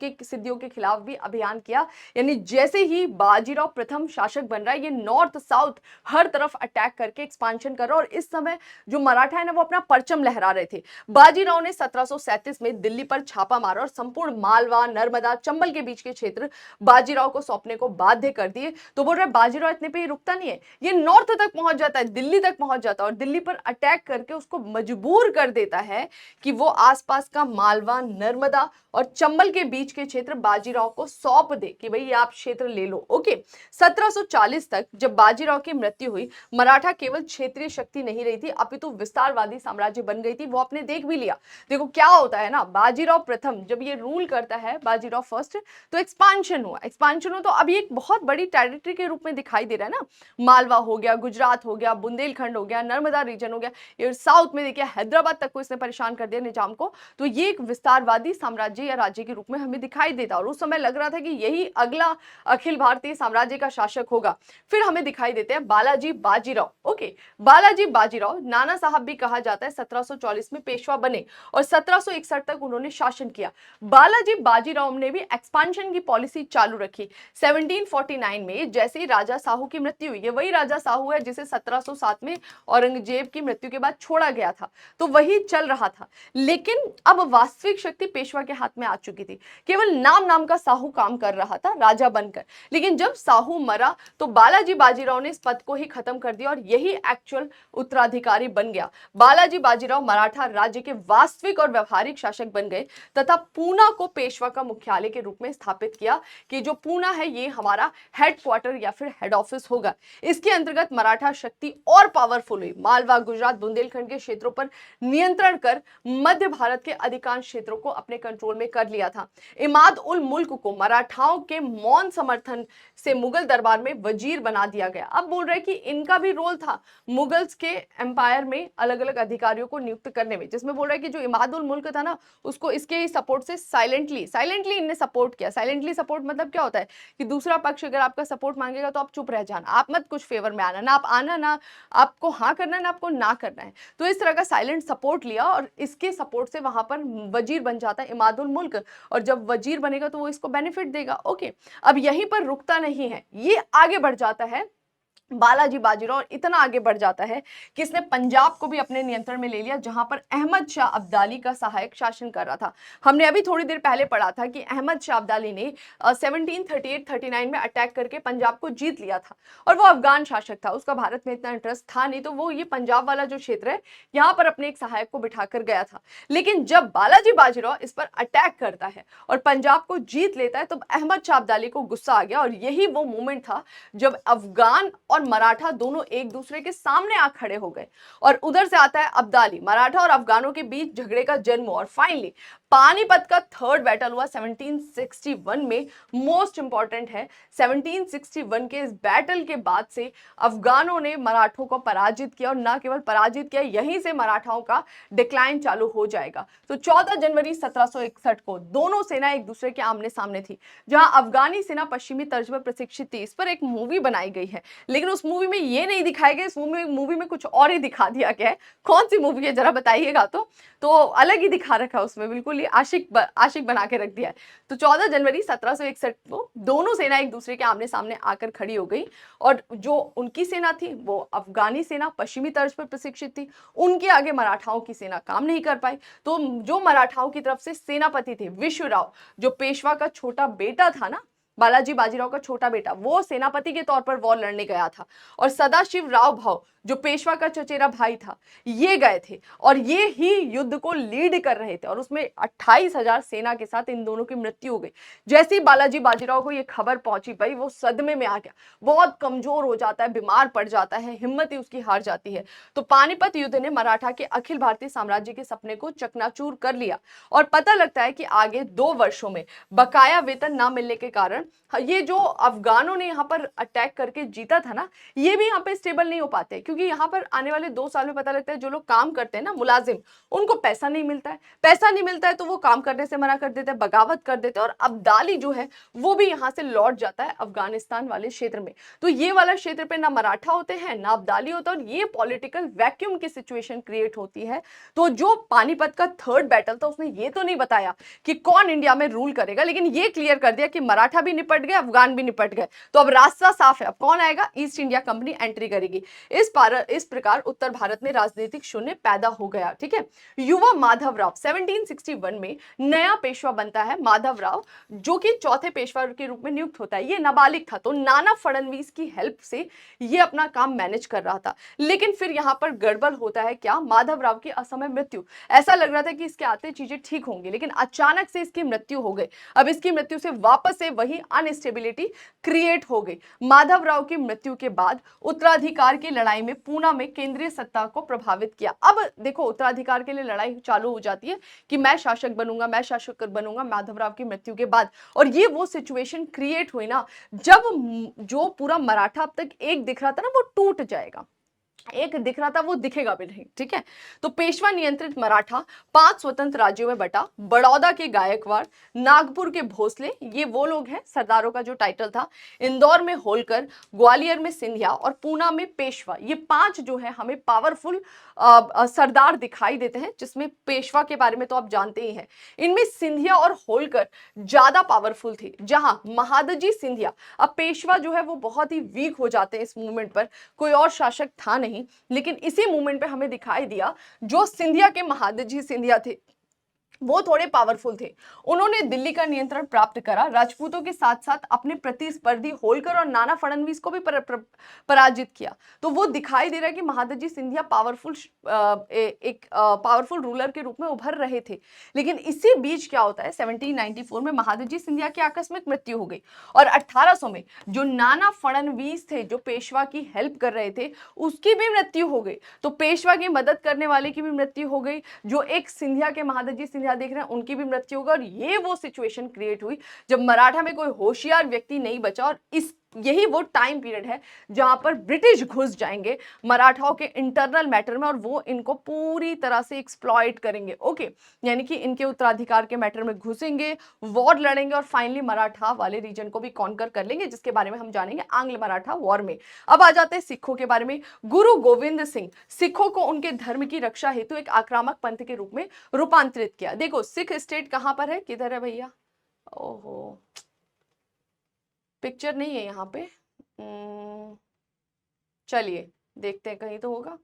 के खिलाफ भी अभियान किया। यानी जैसे ही बाजीराव प्रथम शासक बन रहा है, ये नॉर्थ साउथ हर तरफ अटैक करके एक्सपांशन कर रहा है। और इस समय जो मराठा है ना, वो अपना परचम लहरा रहे थे। बाजीराव ने 1737 में दिल्ली पर छापा मारा और संपूर्ण मालवा, नर्मदा, चंबल के बीच के क्षेत्र बाजीराव को सौंपने को बाध्य कर दिए। तो बोल रहे बाजीराव इतने पे ही रुकता नहीं है, ये नॉर्थ तक पहुंच जाता है, दिल्ली तक पहुंच जाता है और दिल्ली पर अटैक करके उसको मजबूर कर देता है कि वो आसपास का मालवा, नर्मदा और चंबल के बीच के क्षेत्र बाजीराव को सौंप दे कि भाई आप क्षेत्र ले लो। ओके, 1740 तक जब बाजीराव की मृत्यु हुई, मराठा केवल क्षेत्रीय शक्ति नहीं रही थी, अपितु विस्तारवादी साम्राज्य बन गई थी। वो आपने देख भी लिया। देखो क्या होता है ना, बाजीराव प्रथम जब ये रूल करता है, बाजीराव फर्स्ट, तो एक्सपांशन हुआ। तो अभी एक बहुत बड़ी टेरिटरी के रूप में दिखाई दे रहा है ना। मालवा हो गया, गुजरात हो गया, बुंदेलखंड हो गया, नर्मदा रीजन हो गया, ये साउथ में देखिए हैदराबाद तक को इसने परेशान कर दिया निजाम को। तो ये एक विस्तारवादी साम्राज्य या राज्य के रूप में हमें दिखाई देता, और उस समय लग रहा था कि यही अगला अखिल भारतीय साम्राज्य का शासक होगा। फिर हमें दिखाई देते हैं बालाजी बाजीराव। ओके, बालाजी बाजीराव, नाना साहब भी कहा जाता है, 1740 में पेशवा बने और 1761 तक उन्होंने शासन किया। बालाजी बाजीराव ने भी एक्सपांशन की पॉलिसी चालू रखी। 1749 में जैसे ही राजा साहू की मृत्यु हुई, ये वही राजा साहू है जिसे 1707 में औरंगजेब की मृत्यु के बाद छोड़ा गया था, तो वही चल रहा था। लेकिन अब वास्तविक शक्ति पेशवा के हाथ में आ चुकी थी। केवल नाम का साहू काम कर रहा था राजा बनकर। लेकिन जब साहू मरा तो बालाजी बाजीराव ने इस पद को ही खत्म कर दिया और यही एक्चुअल उत्तराधिकारी बन गया। बालाजी बाजीराव मराठा राज्य के वास्तविक और व्यवहारिक शासक बन गए तथा पूना को पेशवा का मुख्यालय के रूप में स्थापित किया कि जो पूना है ये हमारा हेडक्वार्टर या फिर हेड ऑफिस होगा। इसके अंतर्गत मराठा शक्ति और पावरफुल हुई। मालवा, गुजरात, बुंदेलखंड के क्षेत्रों पर नियंत्रण कर मध्य भारत के अधिकांश क्षेत्रों को अपने कंट्रोल में कर लिया था। इमाद उल मुल्क को मराठाओं के मौन समर्थन से मुगल दरबार में वजीर बना दिया गया। अब बोल रहे कि इनका भी रोल था मुगल्स के एम्पायर में अलग अलग अधिकारियों को नियुक्त करने में, जिसमें बोल रहे कि जो इमाद उल मुल्क था ना, उसको इसके सपोर्ट से साइलेंटली इनने सपोर्ट किया। साइलेंटली सपोर्ट मतलब क्या होता है कि दूसरा पक्ष अगर आपका सपोर्ट मांगेगा तो आप चुप रह जाना, आप मत कुछ फेवर में आना, ना आप आना, ना आपको हाँ करना है, ना आपको ना करना है। तो इस तरह का साइलेंट सपोर्ट लिया और इसके सपोर्ट से वहां पर वजीर बन जाता है इमादुल मुल्क, और जब वजीर बनेगा तो वो इसको बेनिफिट देगा। ओके, अब यहीं पर रुकता नहीं है, ये आगे बढ़ जाता है बालाजी बाजीराव इतना आगे बढ़ जाता है कि इसने पंजाब को भी अपने नियंत्रण में ले लिया, जहां पर अहमद शाह अब्दाली का सहायक शासन कर रहा था। हमने अभी थोड़ी देर पहले पढ़ा था कि अहमद शाह अब्दाली ने 1738-39 में अटैक करके पंजाब को जीत लिया था, और वो अफगान शासक था, उसका भारत में इतना इंटरेस्ट था नहीं, तो वो ये पंजाब वाला जो क्षेत्र है यहाँ पर अपने एक सहायक को बिठाकर गया था। लेकिन जब बालाजी बाजीराव इस पर अटैक करता है और पंजाब को जीत लेता है, तो अहमद शाह अब्दाली को गुस्सा आ गया, और यही वो मोमेंट था जब अफगान और मराठा दोनों एक दूसरे के सामने आ खड़े हो गए, और उधर से आता है अब्दाली। मराठा और अफगानों के बीच झगड़े का जन्म हुआ, और फाइनली पानीपत का थर्ड बैटल हुआ 1761 में। मोस्ट इंपॉर्टेंट है, 1761 के इस बैटल के बाद से अफगानों ने मराठों को पराजित किया, और ना केवल पराजित किया, यहीं से मराठाओं का डिक्लाइन चालू हो जाएगा। तो 14 जनवरी 1761 को दोनों सेना एक दूसरे के आमने सामने थी, जहां अफगानी सेना पश्चिमी तर्ज पर प्रशिक्षित थी। इस पर एक मूवी बनाई गई है, लेकिन उस मूवी में ये नहीं दिखाया गया, इस मूवी में कुछ और ही दिखा दिया गया है। कौन सी मूवी है जरा बताइएगा। तो अलग ही दिखा रखा है उसमें, बिल्कुल ही आशिक बना के रख दिया है। तो 14 जनवरी 1761 को दोनों सेना एक दूसरे के आमने सामने आकर खड़ी हो गई, और जो उनकी सेना थी वो अफगानी सेना पश्चिमी तर्ज पर प्रशिक्षित थी, उनके आगे मराठाओं की सेना काम नहीं कर पाई। तो जो मराठाओं की तरफ से सेनापति थे विश्वराव, जो पेशवा का छोटा बेटा था ना, बालाजी बाजीराव का छोटा बेटा, वो सेनापति के तौर पर वॉर लड़ने गया था, और सदाशिव राव भाव जो पेशवा का चचेरा भाई था, ये गए थे, और ये ही युद्ध को लीड कर रहे थे, और उसमें 28,000 सेना के साथ इन दोनों की मृत्यु हो गई। जैसे ही बालाजी बाजीराव को ये खबर पहुंची, भाई वो सदमे में आ गया, बहुत कमजोर हो जाता है, बीमार पड़ जाता है, हिम्मत ही उसकी हार जाती है। तो पानीपत युद्ध ने मराठा के अखिल भारतीय साम्राज्य के सपने को चकनाचूर कर लिया, और पता लगता है कि आगे 2 वर्षों में बकाया वेतन ना मिलने के कारण ये जो अफगानों ने यहाँ पर अटैक करके जीता था ना, ये भी यहाँ पे स्टेबल नहीं हो पाते, क्योंकि यहाँ पर आने वाले 2 साल में पता लगता है जो लोग काम करते हैं ना, मुलाजिम, उनको पैसा नहीं मिलता है। पैसा नहीं मिलता है तो वो काम करने से मना कर देते हैं, बगावत कर देते हैं, और अब्दाली जो है वो भी यहाँ से लौट जाता है अफगानिस्तान वाले क्षेत्र में। तो ये वाला क्षेत्र पे ना मराठा होते हैं ना अब्दाली होता है, और ये पॉलिटिकल वैक्यूम की सिचुएशन क्रिएट होती है। तो जो पानीपत का थर्ड बैटल था, उसने ये तो नहीं बताया कि कौन इंडिया में रूल करेगा, लेकिन ये क्लियर कर दिया कि मराठा भी निपट गए, अफगान भी निपट गए। तो अब रास्ता साफ है, अब कौन आएगा, ईस्ट इंडिया कंपनी एंट्री करेगी। इस प्रकार उत्तर भारत में राजनीतिक शून्य पैदा हो गया। ठीक है, युवा माधव राव 1761 में नया पेशवा बनता है। माधव राव जो कि चौथे पेशवा के रूप में नियुक्त होता है, ये नाबालिग था, तो नाना फडणवीस की हेल्प से ये अपना काम मैनेज कर रहा था। लेकिन फिर यहां पर गड़बड़ होता है, क्या, माधव राव की असमय मृत्यु। ऐसा लग रहा था कि इसके आते चीजें ठीक होंगी, लेकिन अचानक से इसकी मृत्यु हो गई। अब इसकी मृत्यु से वापस से वही अनस्टेबिलिटी क्रिएट हो गई। माधव राव की मृत्यु के बाद उत्तराधिकार की लड़ाई में पूना में केंद्रीय सत्ता को प्रभावित किया। अब देखो, उत्तराधिकार के लिए लड़ाई चालू हो जाती है कि मैं शासक बनूंगा, मैं शासक बनूंगा, माधव राव की मृत्यु के बाद। और ये वो सिचुएशन क्रिएट हुई ना, जब जो पूरा मराठा अब तक एक दिख रहा था ना, वो टूट जाएगा। एक दिख रहा था, वो दिखेगा भी नहीं। ठीक है, तो पेशवा नियंत्रित मराठा 5 स्वतंत्र राज्यों में बटा। बड़ौदा के गायकवाड़, नागपुर के भोसले, ये वो लोग हैं, सरदारों का जो टाइटल था। इंदौर में होलकर, ग्वालियर में सिंधिया, और पूना में पेशवा। ये 5 जो है हमें पावरफुल सरदार दिखाई देते हैं, जिसमें पेशवा के बारे में तो आप जानते ही हैं। इनमें सिंधिया और होलकर ज्यादा पावरफुल थे, जहां महादजी सिंधिया, अब पेशवा जो है वो बहुत ही वीक हो जाते हैं इस मूवमेंट पर, कोई और शासक था नहीं, लेकिन इसी मूवमेंट पे हमें दिखाई दिया जो सिंधिया के महादजी सिंधिया थे वो थोड़े पावरफुल थे। उन्होंने दिल्ली का नियंत्रण प्राप्त करा, राजपूतों के साथ साथ अपने प्रतिस्पर्धी होलकर और नाना फडणवीस को भी पराजित किया। तो वो दिखाई दे रहा है कि महादजी सिंधिया एक पावरफुल रूलर के रूप में उभर रहे थे। लेकिन इसी बीच क्या होता है, 1794 में महादजी सिंधिया की आकस्मिक मृत्यु हो गई, और 1800 में जो नाना फडणवीस थे, जो पेशवा की हेल्प कर रहे थे, उसकी भी मृत्यु हो गई। तो पेशवा की मदद करने वाले की भी मृत्यु हो गई, जो एक सिंधिया के महादजी सिंधिया देख रहे हैं उनकी भी मृत्यु होगी। और ये वो सिचुएशन क्रिएट हुई जब मराठा में कोई होशियार व्यक्ति नहीं बचा, और यही वो टाइम पीरियड है जहां पर ब्रिटिश घुस जाएंगे मराठाओं के इंटरनल मैटर में, और वो इनको पूरी तरह से एक्सप्लॉइट करेंगे। ओके, यानी कि इनके उत्तराधिकार के मैटर में घुसेंगे, वॉर लड़ेंगे, और फाइनली मराठा वाले रीजन को भी कॉन्कर कर लेंगे, जिसके बारे में हम जानेंगे आंग्ल मराठा वॉर में। अब आ जाते हैं सिखों के बारे में। गुरु गोविंद सिंह सिखों को उनके धर्म की रक्षा हेतु एक आक्रामक पंथ के रूप में रूपांतरित किया। देखो, सिख स्टेट कहां पर है, किधर है भैया, ओहो पिक्चर नहीं है यहाँ पे। चलिए देखते हैं, कहीं तो होगा।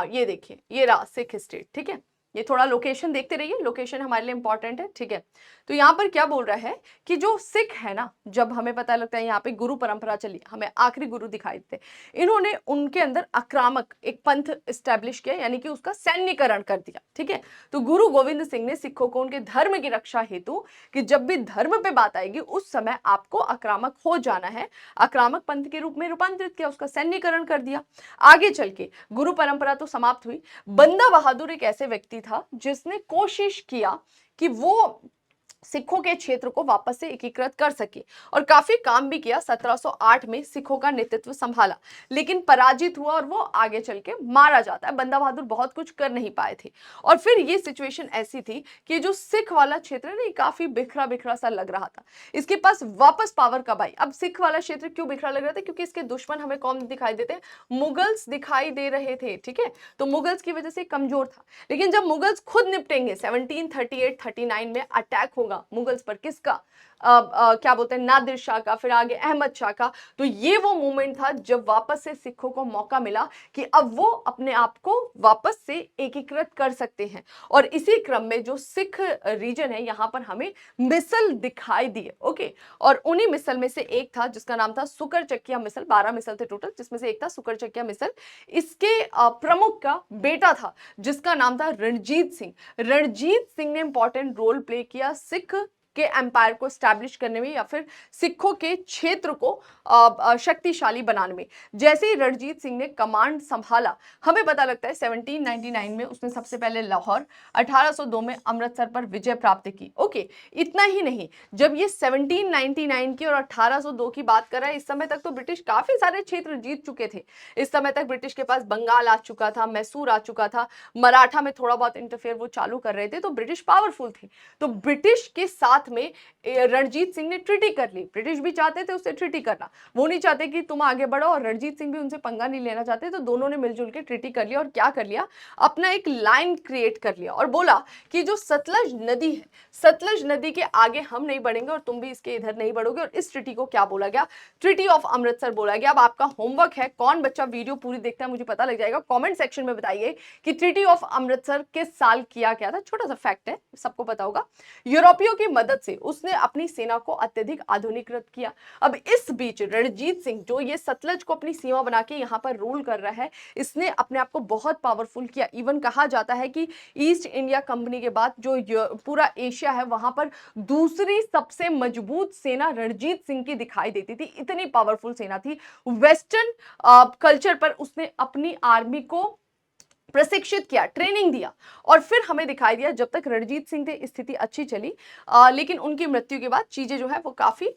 ये देखिए, ये रहा सिख स्टेट, ठीक है। ये थोड़ा लोकेशन देखते रहिए, लोकेशन हमारे लिए इंपॉर्टेंट है, ठीक है। तो यहाँ पर क्या बोल रहा है कि जो सिख है ना, जब हमें पता लगता है यहाँ पे गुरु परंपरा चली, हमें आखिरी गुरु दिखाई देते, इन्होंने उनके अंदर आक्रामक एक पंथ स्टैब्लिश किया, यानी कि उसका सैन्यकरण कर दिया, ठीक है। तो गुरु गोविंद सिंह ने सिखों को उनके धर्म की रक्षा हेतु, कि जब भी धर्म पे बात आएगी उस समय आपको आक्रामक हो जाना है, आक्रामक पंथ के रूप में रूपांतरित किया, उसका सैन्यकरण कर दिया। आगे चल के गुरु परंपरा तो समाप्त हुई। बंदा बहादुर एक ऐसे व्यक्ति था जिसने कोशिश किया कि वो सिखों के क्षेत्र को वापस से एकीकृत कर सके, और काफी काम भी किया। 1708 में सिखों का नेतृत्व संभाला, लेकिन पराजित हुआ और वो आगे चल के मारा जाता है। बंदा बहादुर बहुत कुछ कर नहीं पाए थे। और फिर ये सिचुएशन ऐसी थी कि जो सिख वाला क्षेत्र है ना, काफी बिखरा बिखरा सा लग रहा था। इसके पास वापस पावर कब आई? अब सिख वाला क्षेत्र क्यों बिखरा लग रहा था? क्योंकि इसके दुश्मन हमें कौन दिखाई देते हैं? मुगल्स दिखाई दे रहे थे, ठीक है। तो मुगल्स की वजह से कमजोर था। लेकिन जब मुगल्स खुद निपटेंगे, 1738-39 में अटैक होगा मुगल्स पर, किसका? क्या बोलते हैं, नादिर शाह का, फिर आगे अहमद शाह का। तो ये वो मोमेंट था जब वापस से सिखों को मौका मिला कि अब वो अपने आप को वापस से एकीकृत कर सकते हैं। और इसी क्रम में जो सिख रीजन है, यहां पर हमें मिसल दिखाई दिए, ओके। और उन्हीं मिसल में से एक था जिसका नाम था सुकर चकिया मिसल। 12 मिसल थे टोटल, जिसमें से एक था सुकर चकिया मिसल। इसके प्रमुख का बेटा था जिसका नाम था रणजीत सिंह। रणजीत सिंह ने इंपॉर्टेंट रोल प्ले किया सिख के एम्पायर को स्टैब्लिश करने में, या फिर सिखों के क्षेत्र को शक्तिशाली बनाने में। जैसे ही रणजीत सिंह ने कमांड संभाला, हमें पता लगता है 1799 में उसने सबसे पहले लाहौर, 1802 में अमृतसर पर विजय प्राप्त की, ओके। इतना ही नहीं, जब ये 1799 की और 1802 की बात कर रहा है, इस समय तक तो ब्रिटिश काफी सारे क्षेत्र जीत चुके थे। इस समय तक ब्रिटिश के पास बंगाल आ चुका था, मैसूर आ चुका था, मराठा में थोड़ा बहुत इंटरफेयर वो चालू कर रहे थे, तो ब्रिटिश पावरफुल थे। तो ब्रिटिश के साथ में रणजीत सिंह ने ट्रीटी कर ली। ब्रिटिश भी चाहते थे उससे ट्रीटी करना, वो नहीं चाहते कि तुम आगे बढ़ो, और रणजीत सिंह भी उनसे पंगा नहीं लेना चाहते। तो दोनों ने मिलजुल के ट्रीटी कर लिया, और क्या कर लिया, अपना एक लाइन क्रिएट कर लिया, और बोला कि जो सतलज नदी है, सतलज नदी के आगे हम नहीं बढ़ेंगे और तुम भी इसके इधर नहीं बढ़ोगे। और इस ट्रीटी को क्या बोला गया? ट्रीटी ऑफ अमृतसर बोला गया। अब आपका होमवर्क है, कौन बच्चा वीडियो पूरी देखता है मुझे पता लग जाएगा, कॉमेंट सेक्शन में बताइए कि ट्रीटी ऑफ अमृतसर किस साल किया गया था। छोटा सा फैक्ट है, सबको पता होगा। यूरोपियों की मदद से उसने अपनी सेना को अत्यधिक आधुनिकृत किया। अब इस बीच रणजीत सिंह, जो ये सतलज को अपनी सीमा बना के यहाँ पर रूल कर रहा है, इसने अपने आप को बहुत पावरफुल किया। इवन कहा जाता है कि ईस्ट इंडिया कंपनी के बाद जो पूरा एशिया है, वहां पर दूसरी सबसे मजबूत सेना रणजीत सिंह की दिखाई देती थी। इतनी पावरफुल सेना थी। वेस्टर्न कल्चर पर उसने अपनी आर्मी को प्रशिक्षित किया, ट्रेनिंग दिया। और फिर हमें दिखाई दिया जब तक रणजीत सिंह थे स्थिति अच्छी चली, लेकिन उनकी मृत्यु के बाद चीजें जो है वो काफी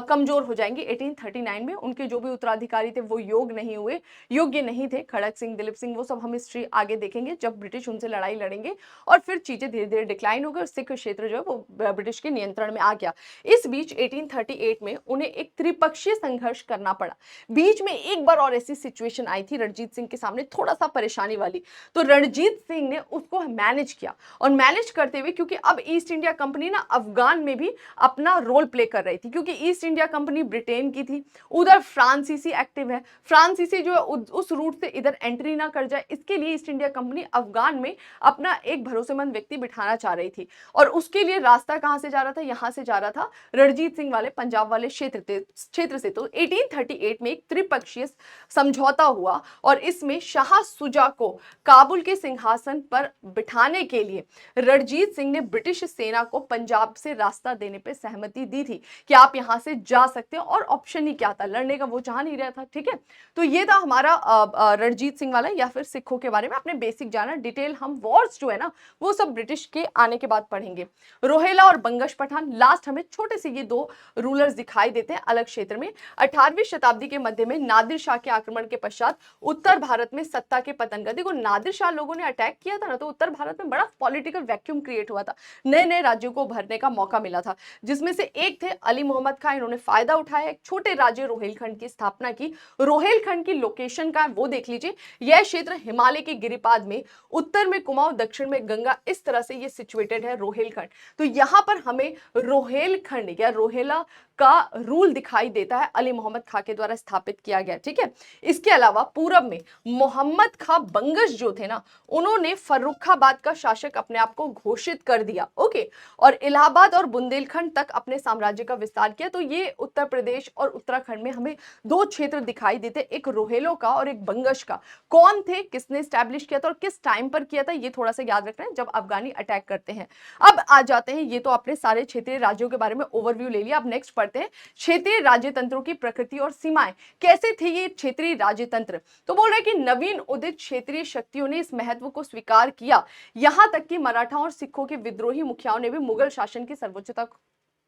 कमजोर हो जाएंगी। 1839 में उनके जो भी उत्तराधिकारी थे वो योग्य नहीं थे। खड़क सिंह, दिलीप सिंह, वो सब हम हिस्ट्री आगे देखेंगे जब ब्रिटिश उनसे लड़ाई लड़ेंगे, और फिर चीजें धीरे धीरे डिक्लाइन हो गई और सिख क्षेत्र जो है वो ब्रिटिश के नियंत्रण में आ गया। इस बीच 1838 में उन्हें एक त्रिपक्षीय संघर्ष करना पड़ा। बीच में एक बार और ऐसी सिचुएशन आई थी रणजीत सिंह के सामने, थोड़ा सा परेशानी वाली। तो रणजीत सिंह ने उसको मैनेज किया, और मैनेज करते हुए, क्योंकि अब ईस्ट इंडिया कंपनी ना अफगान में भी अपना रोल प्ले कर रही थी, क्योंकि ईस्ट इंडिया कंपनी ब्रिटेन की थी, उधर फ्रांसीसी एक्टिव है, फ्रांसीसी जो है उस रूट से इधर एंट्री ना कर जाए, इसके लिए ईस्ट इंडिया कंपनी अफगान में अपना एक भरोसेमंद व्यक्ति बिठाना चाह रही थी। और उसके लिए रास्ता कहां से जा रहा था? यहां से जा रहा था रणजीत सिंह वाले पंजाब वाले क्षेत्र से। तो 1838 में एक त्रिपक्षीय समझौता हुआ, और इसमें शाह सुजा को काबुल के सिंहासन पर बिठाने के लिए रणजीत सिंह ने ब्रिटिश सेना को पंजाब से रास्ता देने पर सहमति दी थी कि आप यहां से जा सकते हो, और ऑप्शन ही क्या था, लड़ने का वो चाह नहीं रहा था, ठीक है। तो ये था हमारा रणजीत सिंह वाला, या फिर सिखों के बारे में आपने बेसिक जाना। डिटेल हम वॉर्स जो है ना वो सब ब्रिटिश के आने के बाद पढ़ेंगे। रोहेला और बंगश पठान, लास्ट हमें छोटे से ये दो रूलर्स दिखाई देते हैं अलग क्षेत्र में। 18वीं शताब्दी के मध्य में नादिर शाह के आक्रमण के पश्चात उत्तर भारत में सत्ता के पतन का, देखो नादिर शाह लोगों ने अटैक किया था ना, तो उत्तर भारत में बड़ा पॉलिटिकल वैक्यूम क्रिएट हुआ था, नए नए राज्यों को भरने का मौका मिला था, जिसमें से एक थे अली मोहम्मद खान। इन्होंने फायदा उठाया, एक छोटे राज्य रोहेलखंड की स्थापना की। रोहेलखंड की लोकेशन का वो देख लीजिए, यह क्षेत्र हिमालय के गिरिपाद में, उत्तर में कुमाऊं, दक्षिण में गंगा, इस तरह से ये सिचुएटेड है रोहेलखंड। तो यहां पर हमें रोहेलखंड या रोहेला का रूल दिखाई देता है, अली मोहम्मद खां के द्वारा स्थापित किया गया। ठीक है, इसके अलावा पूरब में मोहम्मद खां बंगश जो थे ना, उन्होंने फर्रुखाबाद का शासक अपने आप को घोषित कर दिया। ओके, और इलाहाबाद और बुंदेलखंड तक अपने साम्राज्य का विस्तार किया। तो ये उत्तर प्रदेश और उत्तराखंड में हमें दो क्षेत्र दिखाई देते, एक रोहेलों का और एक बंगश का। कौन थे, किसने स्टैब्लिश किया था और किस टाइम पर किया था, ये थोड़ा सा याद रखना है जब अफगानी अटैक करते हैं। अब आ जाते हैं, ये तो आपने सारे क्षेत्रीय राज्यों के बारे में ओवरव्यू ले लिया। अब नेक्स्ट पढ़ते हैं क्षेत्रीय राज्य तंत्रों की प्रकृति और सीमाएं। कैसे थे ये क्षेत्रीय राज्य तंत्र? तो बोल रहे हैं कि नवीन उदित क्षेत्रीय शक्तियों ने इस महत्व को स्वीकार किया, यहां तक कि मराठाओं और सिखों के विद्रोही मुखियाओं ने भी मुगल शासन की सर्वोच्चता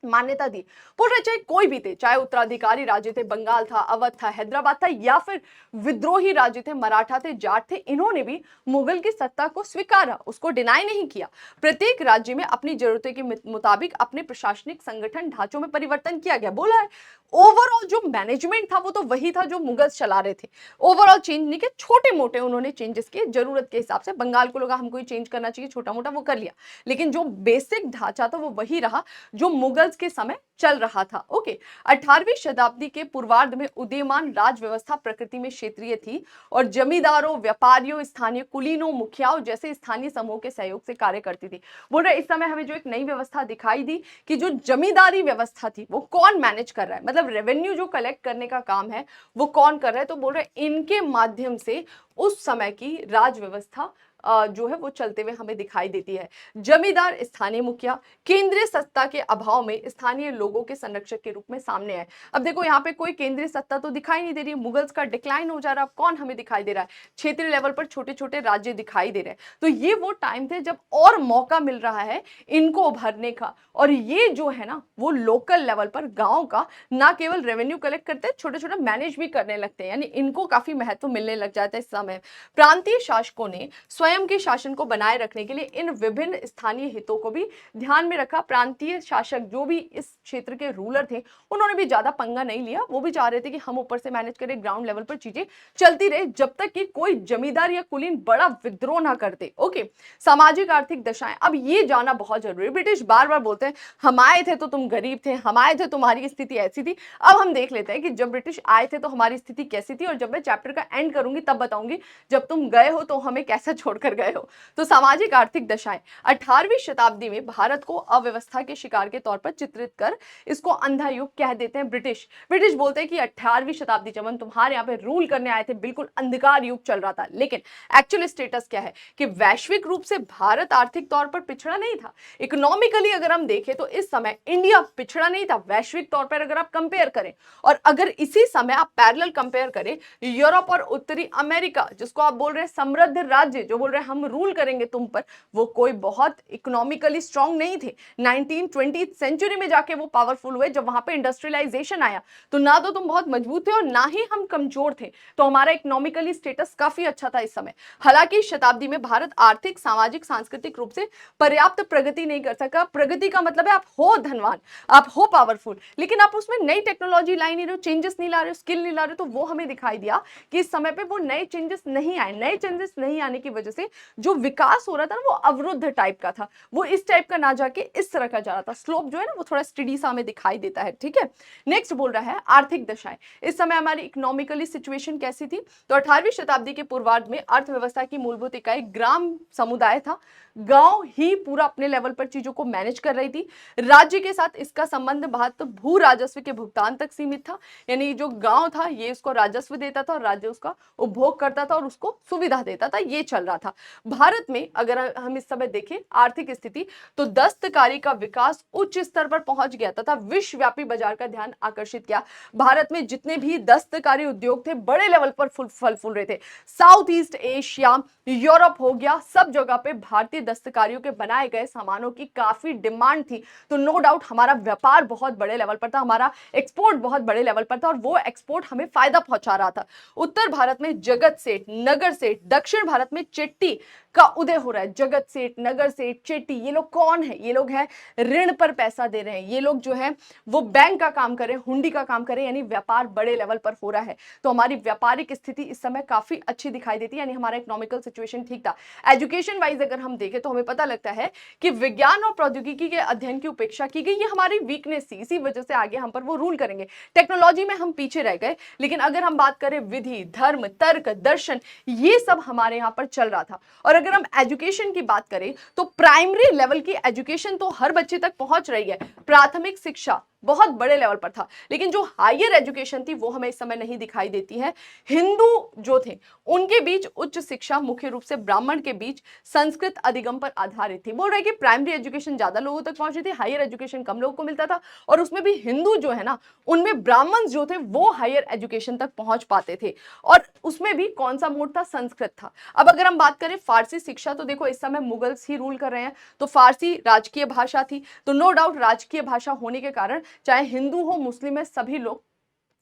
मान्यता दी। बोल रहे चाहे कोई भी थे, चाहे उत्तराधिकारी राज्य थे, बंगाल था, अवध था, हैदराबाद था, या फिर विद्रोही राज्य थे, मराठा थे, जाट थे, इन्होंने भी मुगल की सत्ता को स्वीकारा, उसको डिनाई नहीं किया। प्रत्येक राज्य में अपनी जरूरतों के मुताबिक अपने प्रशासनिक संगठन ढांचों में परिवर्तन किया गया। बोला है ओवरऑल जो मैनेजमेंट था वो तो वही था जो मुगल चला रहे थे। ओवरऑल चेंज नहीं किया, छोटे मोटे उन्होंने चेंजेस किए जरूरत के हिसाब से। बंगाल को लगा हमको चेंज करना चाहिए, छोटा मोटा वो कर लिया, लेकिन जो बेसिक ढांचा था वो वही रहा जो मुगल के समय चल रहा था। ओके, 18वीं शताब्दी के पूर्वार्ध में उदीयमान राज व्यवस्था प्रकृति में क्षेत्रीय थी और जमींदारों, व्यापारियों, स्थानीय कुलीनों, मुखियाओं जैसे स्थानीय समूह के सहयोग से कार्य करती थी। बोल रहे इस समय हमें जो एक नई व्यवस्था दिखाई दी कि जो जमींदारी व्यवस्था थी वो कौन मैनेज कर रहा है, मतलब रेवेन्यू जो कलेक्ट करने का काम है वो कौन कर रहा है। तो बोल रहे इनके माध्यम से उस समय की राज व्यवस्था जो है वो चलते हुए हमें दिखाई देती है। जमींदार, स्थानीय मुखिया केंद्रीय सत्ता के अभाव में स्थानीय लोगों के संरक्षक के रूप में सामने आए। अब देखो यहाँ पे कोई केंद्रीय सत्ता तो दिखाई नहीं दे रही, मुगल्स का डिक्लाइन हो जा रहा है। कौन हमें दिखाई दे रहा है? क्षेत्रीय लेवल पर छोटे छोटे राज्य दिखाई दे रहे हैं। तो ये वो टाइम थे जब और मौका मिल रहा है इनको उभरने का, और ये जो है ना वो लोकल लेवल पर गाँव का ना केवल रेवेन्यू कलेक्ट करते हैं, छोटे छोटे मैनेज भी करने लगते हैं, यानी इनको काफी महत्व मिलने लग जाता है इस समय। प्रांतीय शासकों ने स्वयं के शासन को बनाए रखने के लिए इन विभिन्न स्थानीय हितों को भी ध्यान में रखा। प्रांतीय शासक जो भी इस क्षेत्र के रूलर थे उन्होंने भी ज्यादा पंगा नहीं लिया, वो भी चाह रहे थे कि हम ऊपर से मैनेज करें, ग्राउंड लेवल पर चीजें चलती रहे जब तक कि कोई जमींदार या कुलीन बड़ा विद्रोह ना करते। ओके, सामाजिक आर्थिक दशाएं, अब ये जाना बहुत जरूरी है। ब्रिटिश बार बार बोलते हैं हम आए थे तो तुम गरीब थे, हम आए थे तुम्हारी स्थिति ऐसी थी। अब हम देख लेते हैं कि जब ब्रिटिश आए थे तो हमारी स्थिति कैसी थी, और जब मैं चैप्टर का एंड करूंगी तब बताऊंगी जब तुम गए हो तो हमें कैसे छोड़कर गए हो। तो सामाजिक आर्थिक दशाएं, 18वीं शताब्दी में भारत को अव्यवस्था के शिकार के तौर पर चित्रित कर इसको अंधा युग कह देते हैं ब्रिटिश। ब्रिटिश बोलते हैं कि 18वीं शताब्दी जब हम तुम्हारे यहाँ पे रूल करने आए थे बिल्कुल अंधकार युग चल रहा था, लेकिन एक्चुअल स्टेटस क्या है कि वैश्विक रूप से भारत आर्थिक तौर पर पिछड़ा नहीं था। इकोनॉमिकली अगर हम देखें तो इस समय इंडिया पिछड़ा नहीं था वैश्विक तौर पर अगर आप कंपेयर करें, और अगर इसी समय आप पैरेलल कंपेयर करें यूरोप और उत्तरी अमेरिका, जिसको आप बोल रहे हैं समृद्ध राज्य, जो बोल रहे हैं हम रूल करेंगे तुम पर, वो कोई बहुत इकोनॉमिकली स्ट्रांग नहीं थे। 19th सेंचुरी में जाके वो पावरफुल हुए जब वहां पे इंडस्ट्रियलाइजेशन आया। तो ना तो तुम बहुत मजबूत थे और ना ही हम कमजोर थे, तो हमारा इकोनॉमिकली स्टेटस काफी अच्छा था इस समय। हालांकि इस शताब्दी में भारत आर्थिक, सामाजिक, सांस्कृतिक रूप से पर्याप्त प्रगति नहीं कर सका। प्रगति का मतलब है आप हो धनवान, आप हो पावरफुल, लेकिन आप उसमें नई टेक्नोलॉजी लाई नहीं रहे हो, चेंजेस नहीं ला रहे हो, स्किल नहीं ला रहे हो। तो वो हमें दिखाई दिया कि इस समय पे वो नए चेंजेस नहीं आए। नए चेंजेस नहीं आने की वजह से जो विकास हो रहा था ना वो अवरुद्ध टाइप का था, वो इस टाइप का ना जाके इस तरह का जा रहा था। स्लोप जो है ना वो थोड़ा स्टेडी सा हमें दिखाई देता है। ठीक है, नेक्स्ट बोल रहा है आर्थिक दशाएं। इस समय हमारी इकोनॉमिकली सिचुएशन कैसी थी? तो 18वीं शताब्दी के पूर्वार्ध में अर्थव्यवस्था की मूलभूत इकाई ग्राम समुदाय था। गांव ही पूरा अपने लेवल पर चीजों को मैनेज कर रही थी। राज्य के साथ इसका संबंध महत्व भू राजस्व के भुगतान तक सीमित था, यानी जो गांव था ये उसको राजस्व देता था और राज्य उसका उपभोग करता था और उसको सुविधा देता था, ये चल रहा था। भारत में अगर हम इस समय देखें आर्थिक स्थिति, तो दस्तकारी का विकास उच्च स्तर पर पहुंच गया तथा विश्वव्यापी बाजार का ध्यान आकर्षित किया। भारत में जितने भी दस्तकारी उद्योग थे बड़े लेवल पर फल फूल रहे थे। साउथ ईस्ट एशिया, यूरोप हो गया, सब जगह पे भारतीय दस्तकारियों के बनाए गए सामानों की काफी डिमांड थी। तो नो डाउट हमारा व्यापार बहुत बड़े लेवल पर था, हमारा एक्सपोर्ट बहुत बड़े लेवल पर था और वो एक्सपोर्ट हमें फायदा पहुंचा रहा था। उत्तर भारत में जगत सेठ, नगर सेठ, दक्षिण भारत में चिट चेट्टी का उदय हो रहा है। जगत सेठ, नगर सेठ, चेट्टी, ये लोग कौन है? ये लोग हैं ऋण पर पैसा दे रहे हैं, ये लोग जो है वो बैंक का काम कर रहे हैं, हुंडी का काम कर रहे हैं, यानी व्यापार बड़े लेवल पर हो रहा है। तो हमारी व्यापारिक स्थिति इस समय काफी अच्छी दिखाई देती है, यानी हमारा इकोनॉमिकल सिचुएशन ठीक था। एजुकेशन वाइज अगर हम देखें तो हमें पता लगता है कि विज्ञान और प्रौद्योगिकी के अध्ययन की उपेक्षा की गई, ये हमारी वीकनेस थी, इसी वजह से आगे हम पर वो रूल करेंगे। टेक्नोलॉजी में हम पीछे रह गए, लेकिन अगर हम बात करें विधि, धर्म, तर्क, दर्शन, ये सब हमारे यहाँ पर चल रहा था। और अगर हम एजुकेशन की बात करें तो प्राइमरी लेवल की एजुकेशन तो हर बच्चे तक पहुंच रही है, प्राथमिक शिक्षा बहुत बड़े लेवल पर था, लेकिन जो हायर एजुकेशन थी वो हमें इस समय नहीं दिखाई देती है। हिंदू जो थे उनके बीच उच्च शिक्षा मुख्य रूप से ब्राह्मण के बीच संस्कृत अधिगम पर आधारित थी। बोल रहे कि प्राइमरी एजुकेशन ज्यादा लोगों तक पहुंच रही थी, हायर एजुकेशन कम लोगों को मिलता था, और उसमें भी हिंदू जो है ना, उनमें ब्राह्मण जो थे वो हायर एजुकेशन तक पहुंच पाते थे, और उसमें भी कौन सा मोड था? संस्कृत था। अब अगर हम बात करें फारसी शिक्षा, तो देखो इस समय मुगल्स ही रूल कर रहे हैं, तो फारसी राजकीय भाषा थी, तो नो डाउट राजकीय भाषा होने के कारण चाहे हिंदू हो मुस्लिम है, सभी लोग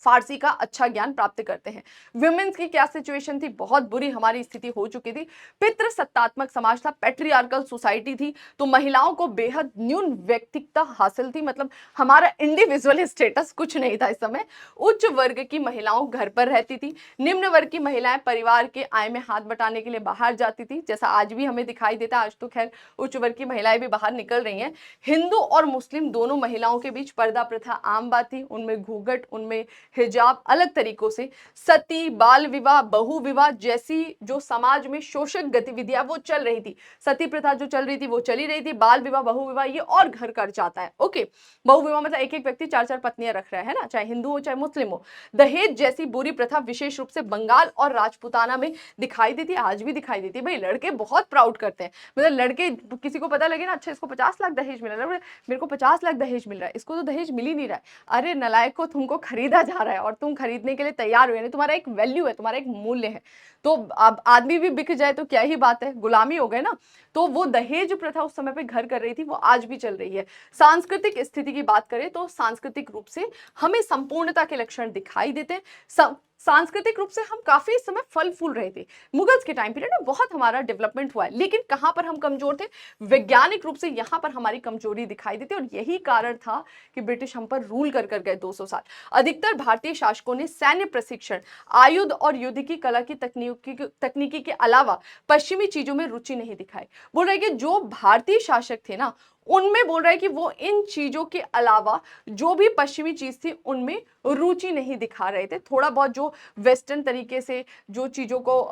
फारसी का अच्छा ज्ञान प्राप्त करते हैं। विमेन्स की क्या सिचुएशन थी? बहुत बुरी हमारी स्थिति हो चुकी थी। पितृसत्तात्मक समाज था, पैट्रियार्कल सोसाइटी थी, तो महिलाओं को बेहद न्यून व्यक्तित्व हासिल थी, मतलब हमारा इंडिविजुअल स्टेटस कुछ नहीं था इस समय। उच्च वर्ग की महिलाओं घर पर रहती थी, निम्न वर्ग की महिलाएं परिवार के आय में हाथ बटाने के लिए बाहर जाती थी, जैसा आज भी हमें दिखाई देता है। आज तो खैर उच्च वर्ग की महिलाएं भी बाहर निकल रही हैं। हिंदू और मुस्लिम दोनों महिलाओं के बीच पर्दा प्रथा आम बात थी, उनमें घूंघट, उनमें हिजाब अलग तरीकों से। सती, बाल विवाह, बहु विवाह जैसी जो समाज में शोषक गतिविधियां वो चल रही थी, सती प्रथा जो चल रही थी वो चली रही थी, बाल विवाह, बहु विवाह ये और घर कर जाता है। ओके, बहु विवाह मतलब एक एक व्यक्ति चार चार पत्नियां रख रहा है ना, चाहे हिंदू हो चाहे मुस्लिम हो। दहेज जैसी बुरी प्रथा विशेष रूप से बंगाल और राजपूताना में दिखाई देती, आज भी दिखाई देती है। भाई लड़के बहुत प्राउड करते हैं, मतलब लड़के किसी को पता लगे ना, अच्छा इसको 50 लाख दहेज मिल रहा है, मेरे को 50 लाख दहेज मिल रहा है, इसको तो दहेज मिल ही नहीं रहा है। अरे नलायक को, तुमको खरीदा जा रहा है और तुम खरीदने के लिए तैयार हुए, तुम्हारा एक वैल्यू है, तुम्हारा एक मूल्य है। तो अब आदमी भी बिक जाए तो क्या ही बात है, गुलामी हो गए ना। तो वो दहेज प्रथा उस समय पे घर कर रही थी, वो आज भी चल रही है। सांस्कृतिक स्थिति की बात करें तो सांस्कृतिक रूप से हमें संपूर्णता के लक्षण दिखाई देते हैं। सांस्कृतिक रूप से हम काफी इस समय फल फूल रहे थे। मुगल्स के टाइम पीरियड में बहुत हमारा डेवलपमेंट हुआ है, लेकिन कहां पर हम कमजोर थे? वैज्ञानिक रूप से यहां पर हमारी कमजोरी दिखाई देती, और यही कारण था कि ब्रिटिश हम पर रूल कर गए 200 साल। अधिकतर भारतीय शासकों ने सैन्य प्रशिक्षण, आयुध और युद्ध की कला की तकनीकी के अलावा पश्चिमी चीजों में रुचि नहीं दिखाई। बोल रहे कि जो भारतीय शासक थे ना, उनमें बोल रहा है कि वो इन चीजों के अलावा जो भी पश्चिमी चीज थी उनमें रुचि नहीं दिखा रहे थे। थोड़ा बहुत जो वेस्टर्न तरीके से जो चीजों को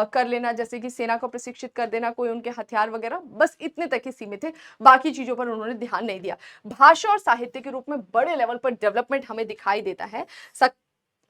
कर लेना, जैसे कि सेना को प्रशिक्षित कर देना, कोई उनके हथियार वगैरह, बस इतने तक ही सीमित थे, बाकी चीजों पर उन्होंने ध्यान नहीं दिया। भाषा और साहित्य के रूप में बड़े लेवल पर डेवलपमेंट हमें दिखाई देता है,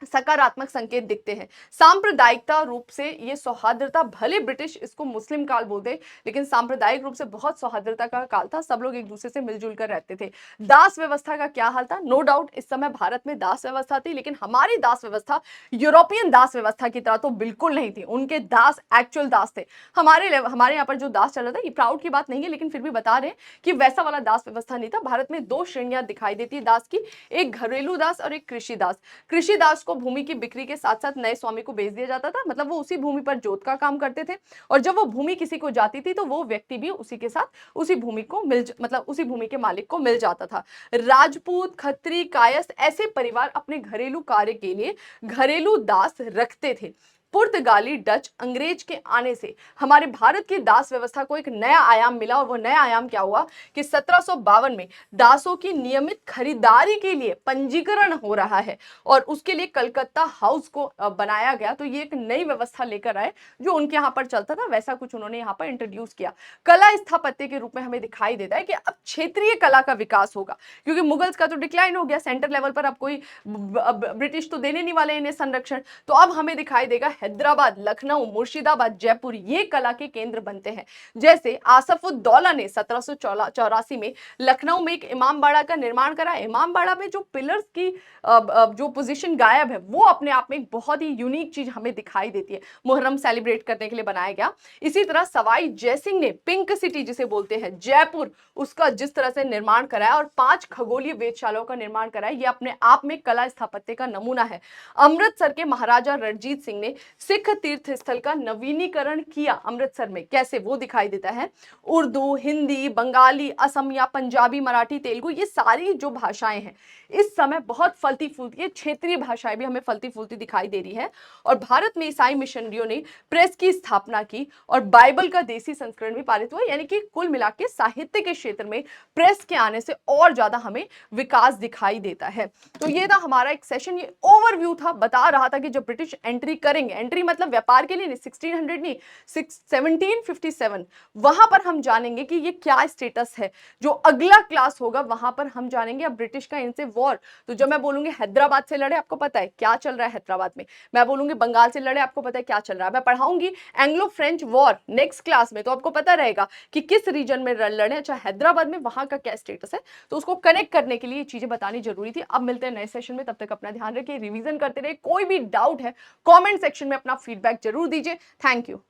सकारात्मक संकेत दिखते हैं। सांप्रदायिकता रूप से ये सौहार्दता, भले ब्रिटिश इसको मुस्लिम काल बोलते, लेकिन सांप्रदायिक रूप से बहुत सौहार्दता का काल था, सब लोग एक दूसरे से मिलजुल कर रहते थे। दास व्यवस्था का क्या हाल था? नो डाउट इस समय भारत में दास व्यवस्था थी, लेकिन हमारी दास व्यवस्था यूरोपियन दास व्यवस्था की तरह तो बिल्कुल नहीं थी। उनके दास एक्चुअल दास थे। हमारे यहाँ पर जो दास चल रहा था, ये प्राउड की बात नहीं है, लेकिन फिर भी बता रहे हैं कि वैसा वाला दास व्यवस्था नहीं था। भारत में दो श्रेणियां दिखाई देती है दास की, एक घरेलू दास और एक कृषि दास। कृषि दास को भूमि की बिक्री के साथ साथ नए स्वामी को बेच दिया जाता था, मतलब वो उसी भूमि पर जोत का काम करते थे, और जब वो भूमि किसी को जाती थी तो वो व्यक्ति भी उसी के साथ उसी भूमि को मतलब उसी भूमि के मालिक को मिल जाता था। राजपूत, खत्री, कायस्थ ऐसे परिवार अपने घरेलू कार्य के लिए घरेलू दास रखते थे। पुर्तगाली, डच, अंग्रेज के आने से हमारे भारत की दास व्यवस्था को एक नया आयाम मिला, और वो नया आयाम क्या हुआ कि 1752 में दासों की नियमित खरीदारी के लिए पंजीकरण हो रहा है, और उसके लिए कलकत्ता हाउस को बनाया गया। तो ये एक नई व्यवस्था लेकर आए, जो उनके यहाँ पर चलता था वैसा कुछ उन्होंने यहाँ पर इंट्रोड्यूस किया। कला स्थापत्य के रूप में हमें दिखाई देता है कि अब क्षेत्रीय कला का विकास होगा, क्योंकि मुगल्स का तो डिक्लाइन हो गया, सेंटर लेवल पर अब कोई ब्रिटिश तो देने नहीं वाले इन्हें संरक्षण। तो अब हमें दिखाई देगा हैदराबाद, लखनऊ, मुर्शिदाबाद, जयपुर ये कला के केंद्र बनते हैं। जैसे आसफुद्दौला ने 1784 में लखनऊ में एक इमामबाड़ा का निर्माण करा। इमामबाड़ा में जो पिलर्स की जो पोजीशन गायब है, वो अपने आप में एक बहुत ही यूनिक चीज हमें दिखाई देती है, मुहर्रम सेलिब्रेट करने के लिए बनाया गया। इसी तरह सवाई जयसिंह ने पिंक सिटी जिसे बोलते हैं जयपुर, उसका जिस तरह से निर्माण कराया, और 5 खगोलीय वेधशालाओं का निर्माण कराया, ये अपने आप में कला स्थापत्य का नमूना है। अमृतसर के महाराजा रणजीत सिंह ने सिख तीर्थ स्थल का नवीनीकरण किया अमृतसर में, कैसे, वो दिखाई देता है। उर्दू, हिंदी, बंगाली, असमिया, पंजाबी, मराठी, तेलुगु, ये सारी जो भाषाएं हैं इस समय बहुत फलती फूलती है। क्षेत्रीय भाषाएं भी हमें फलती फूलती दिखाई दे रही है। और भारत में ईसाई मिशनरियों ने प्रेस की स्थापना की और बाइबल का देसी संस्करण भी पारित हुआ। यानी कि कुल मिला के साहित्य के क्षेत्र में प्रेस के आने से और ज्यादा हमें विकास दिखाई देता है। तो ये था हमारा एक सेशन, ये ओवरव्यू था, बता रहा था कि जब ब्रिटिश एंट्री करेंगे, एंट्री मतलब व्यापार के लिए नहीं, 1600 नहीं, 1757, वहां पर हम जानेंगे कि ये क्या स्टेटस है। जो अगला क्लास होगा वहां पर हम जानेंगे अब ब्रिटिश का इनसे वॉर। तो जब मैं बोलूंगी हैदराबाद से लड़े, आपको पता है क्या चल रहा है हैदराबाद में। मैं बोलूंगी बंगाल से लड़े, आपको पता है क्या चल रहा है। मैं पढ़ाऊंगी Anglo French war next class में, तो आपको पता रहेगा कि किस रीजन में लड़े, अच्छा हैदराबाद में वहां का क्या स्टेटस है। तो उसको कनेक्ट करने के लिए ये चीजें बतानी जरूरी थी। अब मिलते हैं नए सेशन में, तब तक अपना ध्यान रखिए, रिवीजन करते रहिए। कोई भी डाउट है कमेंट सेक्शन में अपना फीडबैक जरूर दीजिए। Thank you.